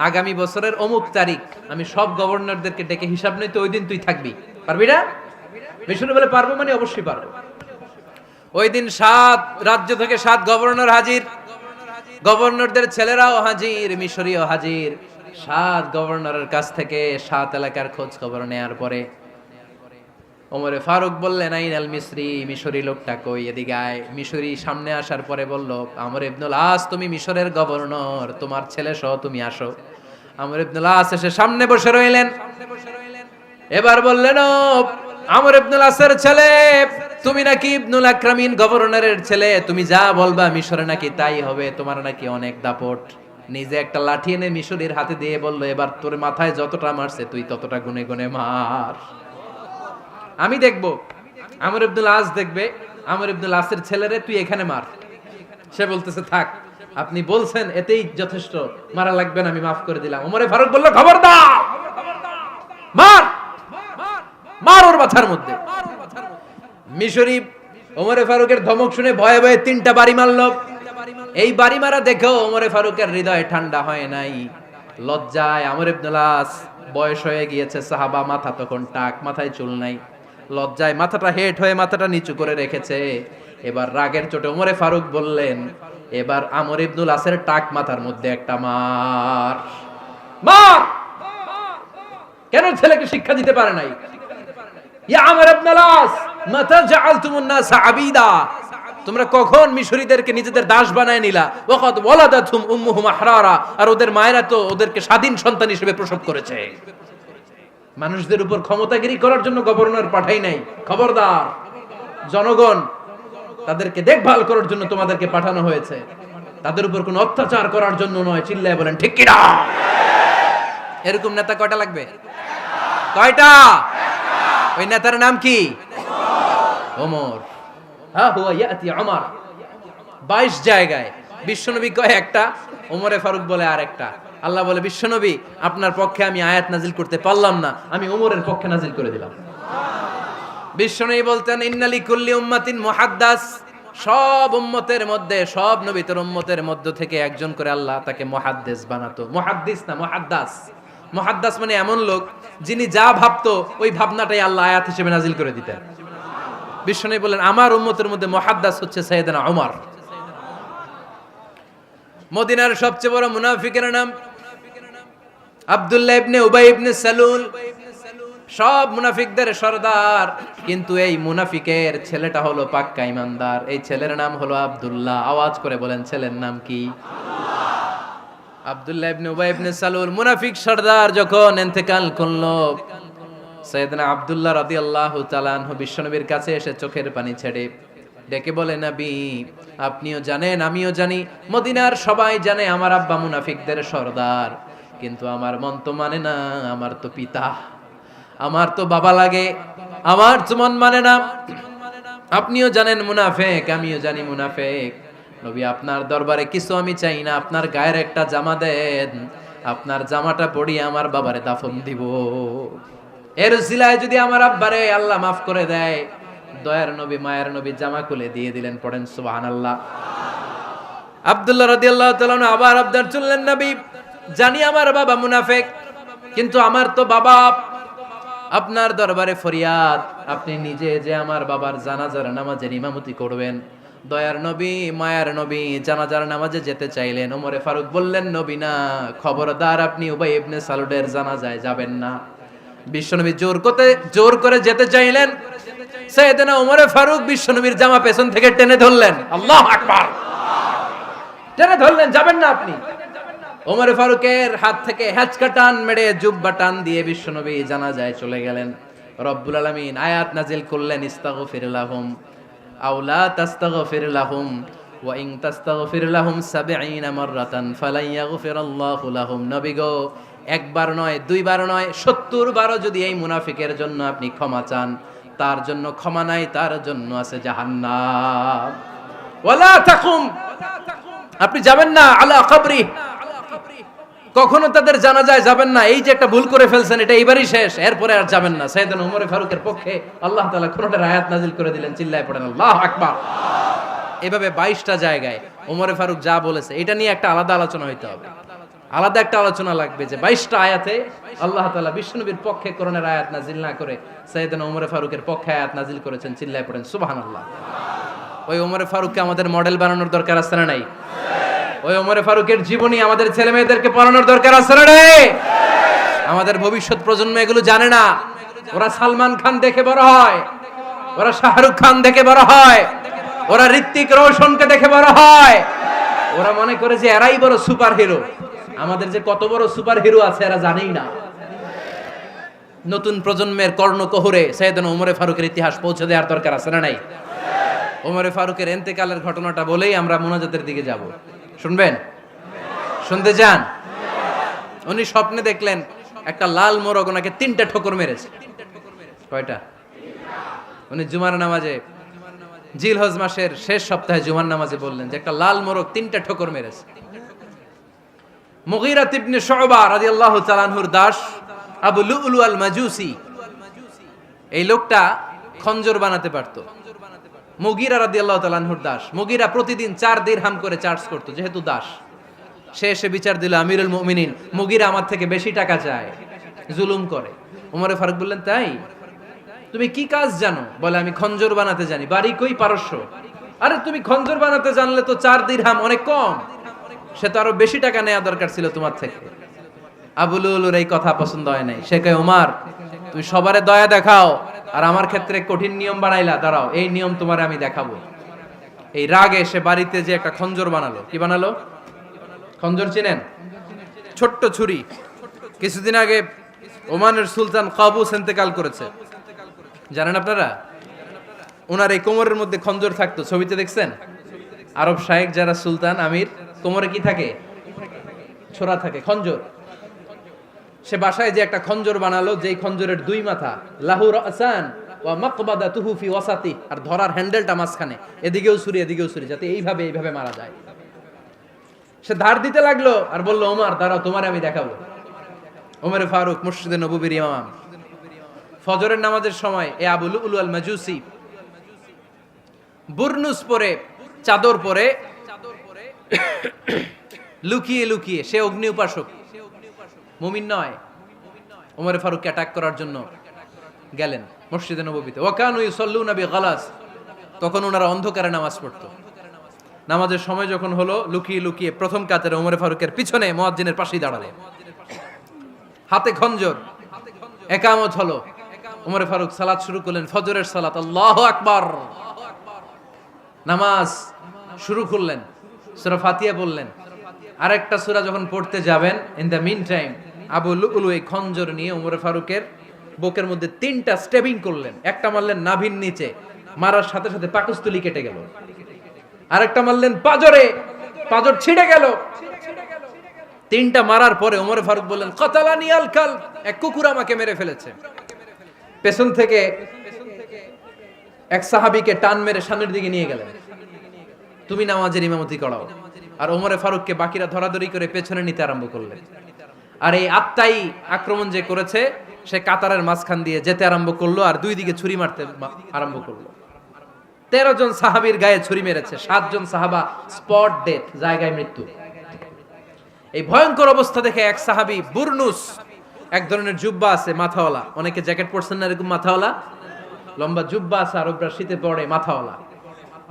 আগামী বছরের অমুক তারিখ আমি সব গভর্নরদেরকে ডেকে হিসাব নই, তো ওই দিন তুই থাকবি, পারবি না? মিশরে বলে, পারবো মানে অবশ্যই পারবো। ওই দিন 7 রাজ্য থেকে 7 গভর্নর হাজির, গভর্নরদের ছেলেরাও হাজির, মিশরীয় হাজির। 7 গভর্নরের কাছ থেকে 7 এলাকার খোঁজ খবর নেয়ার পরে ওমরে ফারুক বললেন, আইনাল মিসরি, মিশরি লোকটা কই, এদিকে আয়। মিশরি সামনে আসার পরে বলল, আমর ইবনুল আস, তুমি মিশরের গভর্নর, তোমার ছেলে সহ তুমি আসো। আমর ইবনুল আস এসে সামনে বসে রইলেন। এবার বললেন, ও আমর ইবনুল আসের ছেলে, তুমি নাকি ইবনুল আকরামিন গভর্নরের ছেলে, তুমি যা বলবা মিশরে নাকি তাই হবে, তোমার নাকি অনেক দাপট। নিজে একটা লাঠি এনে মিশরীর হাতে দিয়ে বলল, এবার তোর মাথায় যতটা মারছে তুই ততটা গুনে গুনে মার, আমি দেখব। আমর ইবনুল আস দেখবে, আমর ইবনুল আসের ছেলেরে তুই এখানে মার। সে বলতেছে, থাক, আপনি বলছেন এতেই যথেষ্ট, মারা লাগবে না, আমি মাফ করে দিলাম। ওমরে ফারুক বলল, খবরদার, মার, মার ওর মাথার মধ্যে। মিশরি ওমরে ফারুকের ধমক শুনে ভয়ে ভয়ে 3টা বাড়ি মারল। এই বাড়ি মারা দেখেও ওমরে ফারুকের হৃদয় ঠান্ডা হয় নাই। লজ্জায় আমর ইবনুল আস, বয়স হয়ে গিয়েছে সাহাবা, মাথা তখন টাক, মাথায় চুল নাই, লজ্জায় মাথাটা হেট হয়ে মাথাটা নিচু করে রেখেছে। এবার রাগের চোটে ওমরে ফারুক বললেন, এবার আমর ইবনুল আসের টাক মাথার মধ্যে একটা মার, মার। কেন ছেলেকে শিক্ষা দিতে পারে নাই? ইয়া আমর ইবনুল আস, মাতা জাআলতুমুন নাস আবিদা, তোমরা কখন মিশরীদেরকে নিজেদের দাস বানায় নিলা? ওয়াকাদ ওয়ালাদাতুম উম্মুহুম আহরারা, আর ওদের মায়েরা তো ওদেরকে স্বাধীন সন্তান হিসেবে প্রসব করেছে। মানুষদের উপর ক্ষমতাগিরি করার জন্য গভর্নর পাঠাই নাই। খবরদার, জনগণ তাদেরকে দেখভাল করার জন্য তোমাদেরকে পাঠানো হয়েছে, তাদের উপর কোনো অত্যাচার করার জন্য নয়। চিল্লায় বলেন ঠিক কি না? এরকম নেতা কয়টা লাগবে? কয়টা? ওই নেতার নাম কি? ওমর। হ্যাঁ, হুয়া ইয়াতি ওমর। 22 জায়গায় বিশ্বনবী কয় একটা, ওমরে ফারুক বলে আর একটা। আল্লাহ বলে, বিশ্বনবী আপনার পক্ষে আমি আয়াত নাজিল করতে পারলাম না, আমি ওমরের পক্ষে নাজিল করে দিলাম। বিশ্বনবী বলতেন, ইন্নালি কুল্লি উম্মাতিন মুহাদ্দাস, সব উম্মতের মধ্যে, সব নবীর উম্মতের মধ্য থেকে একজন করে আল্লাহ তাকে মুহাদ্দিস বানাতো। মুহাদ্দিস না, মুহাদ্দাস। মুহাদ্দাস মানে এমন লোক যিনি যা ভাবতো ওই ভাবনাটাই আল্লাহ আয়াত হিসেবে নাজিল করে দিতেন। বিশ্বনবী বলেন, আমার উম্মতের মধ্যে মুহাদ্দাস হচ্ছে সাইয়েদনা ওমর। মদিনার সবচেয়ে বড় মুনাফিকের নাম আব্দুল্লাহ ইবনে উবাই ইবনে সালুল। সব মুনাফিকদের সরদার, কিন্তু এই মুনাফিকের ছেলেটা হলো পাক্কা ইমানদার। এই ছেলের নাম হলো আব্দুল্লাহ। আওয়াজ করে বলেন, ছেলের নাম কি? আব্দুল্লাহ ইবনে উবাই ইবনে সালুল। মুনাফিক সরদার যখন ইন্তেকাল করলো, সাইয়েদনা আব্দুল্লাহ রাদিয়াল্লাহু তাআলা আনহু বিশ্বনবীর কাছে এসে চোখের পানি ছেড়ে ডেকে বলে, নবী আপনিও জানেন আমিও জানি, মদিনার সবাই জানে আমার আব্বা মুনাফিকদের সরদার, কিন্তু আমার মন তো মানে না, আমার তো পিতা, আমার তো বাবা লাগে, আমার তো মন মানে না। আপনিও জানেন মুনাফিক, আমিও জানি মুনাফিক। নবী আপনার দরবারে কিছু আমি চাই না, আপনার গায়ের একটা জামা দেন, আপনার জামাটা পরিয়ে আমার বাবারে দাফন দিব। এর উসিলায় যদি আমার আব্বারে আল্লাহ মাফ করে দেয়, দয়ার নবী মায়ের নবী জামা খুলে দিয়ে দিলেন। পড়েন সুবহানাল্লাহ। আব্দুল্লাহ রাদিয়াল্লাহু তাআলা আবার আবদার চললেন, নবী জানি আমার বাবা মুনাফিক, কিন্তু আমার তো বাবা, আপনার দরবারে ফরিয়াদ, আপনি নিজে যে আমার বাবার জানাজার নামাজের ইমামতি করবেন। দয়ার নবী মায়ার নবী জানাজার নামাজে যেতে চাইলেন। ওমরে ফারুক বললেন, নবী না, খবরদার আপনি উবাই ইবনে সালুলের জানাজায় যাবেন না। বিশ্বনবী জোর করে যেতে চাইলেন। সাইয়েদনা ওমরে ফারুক বিশ্বনবীর জামা পেছন থেকে টেনে ধরলেন। আল্লাহু আকবার। টেনে ধরলেন, যাবেন না আপনি। ওমরে ফারুকের হাত থেকে হ্যাচকা টান মেরে জুব্বা টান দিয়ে বিশ্বনবী জানাজায় চলে গেলেন। রব্বুল আলামিন আয়াত নাজিল করলেন, ইস্তাগফির লাহুম আও লা তাস্তাগফির লাহুম ওয়া ইন তাস্তাগফির লাহুম ৭০ মাররাতান ফালান ইয়াগফিরাল্লাহু লাহুম। নবী গো, একবার নয়, দুইবার নয়, ৭০ বারও যদি এই মুনাফিকের জন্য আপনি ক্ষমা চান, তার জন্য ক্ষমা নাই, তার জন্য আছে জাহান্নাম। ওয়ালা তাকুম, আপনি যাবেন না আলা কবরি, কখনো তাদের জানাজায় যাবেন না। এই যে একটা ভুল করে ফেলছেন, এটা এইবারই শেষ, এরপরে আর যাবেন না। সাইয়েদনা ওমর ফারুকের পক্ষে আল্লাহ তাআলা কোরআনের আয়াত নাজিল করে দিলেন। চিল্লায় পড়েন আল্লাহু আকবার। এভাবে 22টা জায়গায় ওমর ফারুক যা বলেছে, এটা নিয়ে একটা আলাদা আলোচনা হইতে হবে, আলাদা একটা আলোচনা লাগবে যে 22টা আয়াতে আল্লাহ তাআলা বিশ্বনবীর পক্ষে কোরআনের আয়াত নাজিল না করে সাইয়েদনা ওমর ফারুকের পক্ষে আয়াত নাজিল করেছেন। চিল্লায় পড়েন সুবহানাল্লাহ। ওই ওমর ফারুককে আমাদের মডেল বানানোর দরকার আছে না নাই? ওই ওমরে ফারুকের জীবনী আমাদের ছেলে মেয়েদেরকে পড়ানোর দরকার আছে না রে? আমাদের ভবিষ্যৎ প্রজন্ম এগুলো জানে না। ওরা সালমান খান দেখে বড় হয়, ওরা শাহরুখ খান দেখে বড় হয়, ওরা ঋত্বিক রোশনকে দেখে বড় হয়। ওরা মনে করে যে এরাই বড় সুপার হিরো। আমাদের যে কত বড় সুপার হিরো আছে এরা জানেই না। নতুন প্রজন্মের কর্ণকোহরে সাইয়েদনা ওমরে ফারুকের ইতিহাস পৌঁছে দেওয়ার দরকার আছে না নাই? ওমরে ফারুকের ইন্তেকালের ঘটনাটা বলেই আমরা মুনাজাতের দিকে যাব। শুনবেন? শুনতে চান? উনি স্বপ্নে দেখলেন একটা লাল মোরগ ওনাকে 3টা ঠোকর মেরেছে। কয়টা? উনি জুমার নামাজে, জিলহজ মাসের শেষ সপ্তাহে জুমার নামাজে বললেন যে একটা লাল মোরগ 3টা ঠোকর মেরেছে। মুগীরা ইবনে শুবা রাদিয়াল্লাহু তাআলা আনহুর দাস আবু লুলু আল মাজুসি, এই লোকটা খঞ্জর বানাতে পারতো। মুগীরা রাদিয়াল্লাহু তাআলা আনহুর দাস। মুগীরা প্রতিদিন 4 দিরহাম করে চার্জ করত, যেহেতু দাস। সে এসে বিচার দিল, আমিরুল মুমিনিন, মুগীরা আমার থেকে বেশি টাকা চায়, জুলুম করে। ওমরে ফারুক বললেন, তাই? তুমি কি কাজ জানো? বলে, আমি খঞ্জর বানাতে জানি। বাড়ি কই? পারস্য। আরে তুমি খঞ্জর বানাতে জানলে তো 4 দিরহাম অনেক কম, সে তো আরো বেশি টাকা নেওয়া দরকার ছিল তোমার থেকে। আবু লুলুর এই কথা পছন্দ হয় নাই। সে কয়, ওমর তুমি সবারে দয়া দেখাও আর আমার ক্ষেত্রে কঠিন নিয়ম বানাইলা, দাঁড়াও এই নিয়ম তোমার আমি দেখাবো। এই রাগে সে বাড়িতে যে একটা খঞ্জর বানালো। কি বানালো? খঞ্জর চিনেন? ছোট্ট ছুরি। কিছুদিন আগে ওমানের সুলতান কাবুস ইন্তেকাল করেছে, জানেন আপনারা? ওনার এই কোমরের মধ্যে খঞ্জর থাকতো, ছবিতে দেখছেন? আরব শায়েখ যারা সুলতান আমির, কোমরে কি থাকে? ছোরা থাকে, খঞ্জর। সে বাসায় যে একটা খঞ্জর বানালো, যেই খঞ্জরের দুই মাথা, লাহু রাসান ওয়া মাকবাদাতুহু ফি ওয়াসাতি, আর ধরার হ্যান্ডেলটা মাঝখানে, এদিকেও ছুরি এদিকেও ছুরি, যাতে এইভাবে এইভাবে মারা যায়। সে ধার দিতে লাগলো আর বলল, ওমর দাঁড়াও, তোমারে আমি দেখাবো। ওমরে ফারুক মসজিদে নববীর ইমাম, ফজরের নামাজের সময় এ আবু লুলু আল মাজুসি বুরনুস পরে, চাদর পরে, লুকিয়ে লুকিয়ে, সে অগ্নি উপাসক, মুমিন নয়। ওমরে ফারুককে অ্যাটাক করার জন্য গেলেন মসজিদে নববীতে। ওয়াকানু ইউসাল্লুনা বিগালাস, তখন ওনারা অন্ধকারে নামাজ পড়তো। নামাজের সময় যখন হলো, লুকিয়ে লুকিয়ে প্রথম কাতারে ওমরে ফারুকের পিছনে মুয়াজ্জিনের পাশেই দাঁড়ালেন, হাতে খঞ্জর। একামত হলো, ওমরে ফারুক সালাত শুরু করলেন, ফজরের সালাত, আল্লাহু আকবার। নামাজ শুরু করলেন, সূরা ফাতিহা বললেন। আরেকটা সূরা যখন পড়তে যাবেন, in the mean time Abu Lulu এই খঞ্জর নিয়ে ওমরে ফারুকের বুকের মধ্যে 3টা স্টেবিং করলেন। একটা মারলেন নাভির নিচে, মারার সাথে সাথে পাকস্থলী কেটে গেল। আরেকটা মারলেন পাজরে, পাজর ছিঁড়ে গেল। 3টা মারার পরে ওমরে ফারুক বললেন, কাতালানি আল কাল, এক কুকুর আমাকে মেরে ফেলেছে। পেছন থেকে এক সাহাবীকে টান মেরে সামনের দিকে নিয়ে গেলেন, তুমি নামাজের ইমামতি করাও। আর ওমরে ফারুককে বাকিরা ধরাধরি করে পেছনে নিতে আরম্ভ করলেন। আর এই আত্মাই আক্রমণ যে করেছে, সে কাতারের মাঝখান দিয়ে যেতে আরম্ভ করলো আর দুই দিকে ছুরি মারতে আরম্ভ করলো। 13 জন সাহাবীর গায়ে ছুরি মেরেছে, 7 জন সাহাবা স্পট ডেথ, জায়গায় মৃত্যু। এই ভয়ঙ্কর অবস্থা দেখে এক সাহাবী বুরনুস, এক ধরনের জুব্বা আছে মাথাওয়ালা, অনেকে জ্যাকেট পরছেন না এরকম মাথাওয়ালা, লম্বা জুব্বা আছে, আরবরা শীতে পরে মাথাওয়ালা।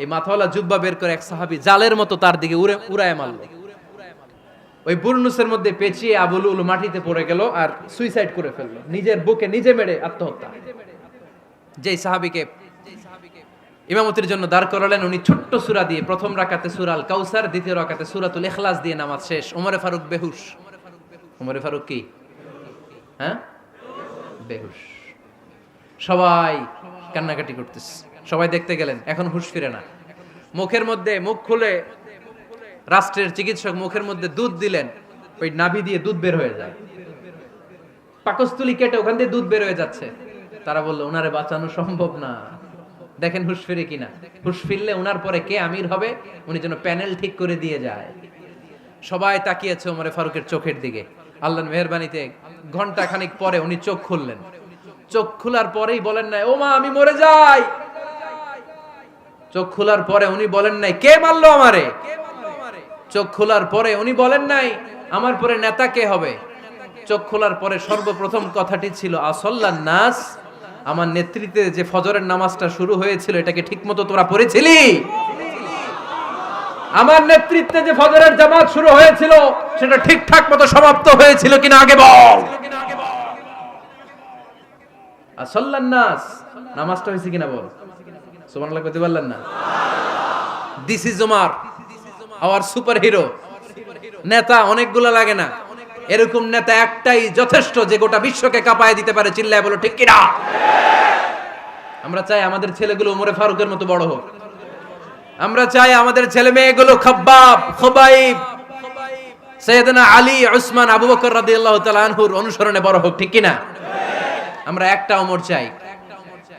এই মাথাওয়ালা জুব্বা বের করে এক সাহাবী জালের মতো তার দিকে উড়ায় মারলো। ওই বুরনুসের মধ্যে পেঁচিয়ে আবু লুলু মাটিতে পড়ে গেল আর সুইসাইড করে ফেললো, নিজের বুকে নিজে মেরে আত্মহত্যা। যেই সাহাবীকে ইমামতির জন্য দাঁড় করালেন, উনি ছোট্ট সূরা দিয়ে, প্রথম রাকাতে সূরা আল কাউসার, দ্বিতীয় রাকাতে সূরাতুল ইখলাস দিয়ে নামাজ শেষ। ওমরে ফারুক বেহুশ। ওমরে ফারুক কি? হ্যাঁ, বেহুশ। সবাই কান্নাকাটি করতেছে, সবাই দেখতে গেলেন, এখন হুঁশ ফিরে না। মুখের মধ্যে, মুখ খুলে রাষ্ট্রের চিকিৎসক মুখের মধ্যে দুধ দিলেন, ওই নাভি দিয়ে দুধ বের হয়ে যায়, পাকস্থলী কেটে ওখান দিয়ে দুধ বের হয়ে যাচ্ছে। তারা বললো, ওনারে বাঁচানো সম্ভব না, দেখেন হুঁশ ফিরে কিনা। হুঁশ ফিরলে ওনার পরে কে আমির হবে, উনি যেন প্যানেল ঠিক করে দিয়ে যায়। সবাই তাকিয়েছে ওমরে ফারুকের চোখের দিকে। আল্লাহর মেহেরবানিতে ঘন্টা খানিক পরে উনি চোখ খুললেন। চোখ খোলার পরেই বলেন নাই, ও মা আমি মরে যাই। চোখ খোলার পরে উনি বলেন নাই, কে মারলো আমারে। চোখ খোলার পরে উনি বলেন নাই, আমার পরে নেতা কে হবে। চোখ খোলার পরে সর্বপ্রথম কথাটি ছিল, আসল্লান নাস, আমার নেতৃত্বে যে ফজরের নামাজটা শুরু হয়েছিল, এটাকে ঠিকমতো তোরা পড়েছিলি? আমার নেতৃত্বে যে ফজরের জামাত শুরু হয়েছিল, সেটা ঠিকঠাক মতো সমাপ্ত হয়েছিল কিনা আগে বল। আসল্লান নাস, নামাজটা হয়েছে কিনা বল। সুবহানাল্লাহ কইতে পারলেন না? This is Omar, hour super hero. নেতা অনেকগুলো লাগে না, এরকম নেতা একটাই যথেষ্ট, যে গোটা বিশ্বকে কাঁপায় দিতে পারে। চিল্লায় বলো ঠিক কিনা? আমরা চাই আমাদের ছেলেগুলো ওমরে ফারুকের মতো বড় হোক। আমরা চাই আমাদের ছেলে মেয়েগুলো খাব্বাব, খুবাইব, সাইয়েদনা আলী, উসমান, আবু বকর রাদিয়াল্লাহু তাআলা আনহুর অনুসরণে বড় হোক, ঠিক কিনা? আমরা একটা ওমর চাই,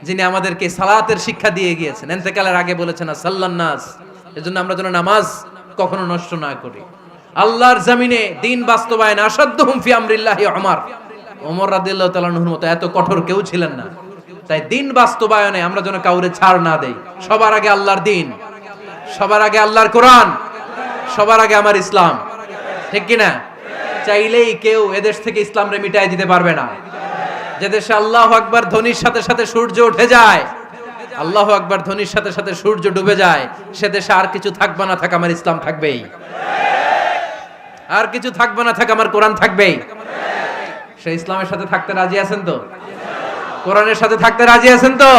যিনি আমাদেরকে সালাতের শিক্ষা দিয়ে গিয়েছেন, ইন্তেকালের আগে বলেছেন সাল্লান নাস। এজন্য আমরা যেন নামাজ কখনো নষ্ট না করি। আল্লাহর জমিনে দিন বাস্তবায়নে আসাদ্দুহুম ফি আমরিল্লাহি ওমর রাদিয়াল্লাহু তাআলা আনহুর মতো এত কঠোর কেউ ছিলেন না। তাই দিন বাস্তবায়নে আমরা যেন কাউরে ছাড় না দেই। সবার আগে আল্লাহর দিন, সবার আগে আল্লাহর কোরআন, সবার আগে আমার ইসলাম, ঠিক কিনা? চাইলেই কেউ এদেশ থেকে ইসলামরে মিটাই দিতে পারবে না। যে দেশে আল্লাহু আকবার ধ্বনির সাথে সাথে সূর্য উঠে যায়, আল্লাহু আকবার ধ্বনির সাথে সাথে সূর্য ডুবে যায়, সে দেশে আর কিছু থাকবে না থাক, আমার ইসলাম থাকবেই। আর কিছু থাকবে না থাক, আমার কোরআন থাকবেই। সে ইসলামের সাথে থাকতে রাজি আছেন তো? কোরআনের সাথে থাকতে রাজি আছেন তো?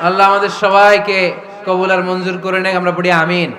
আল্লাহ আমাদের সবাইকে কবুল আর মঞ্জুর করে নেক, আমরা পড়ি আমিন।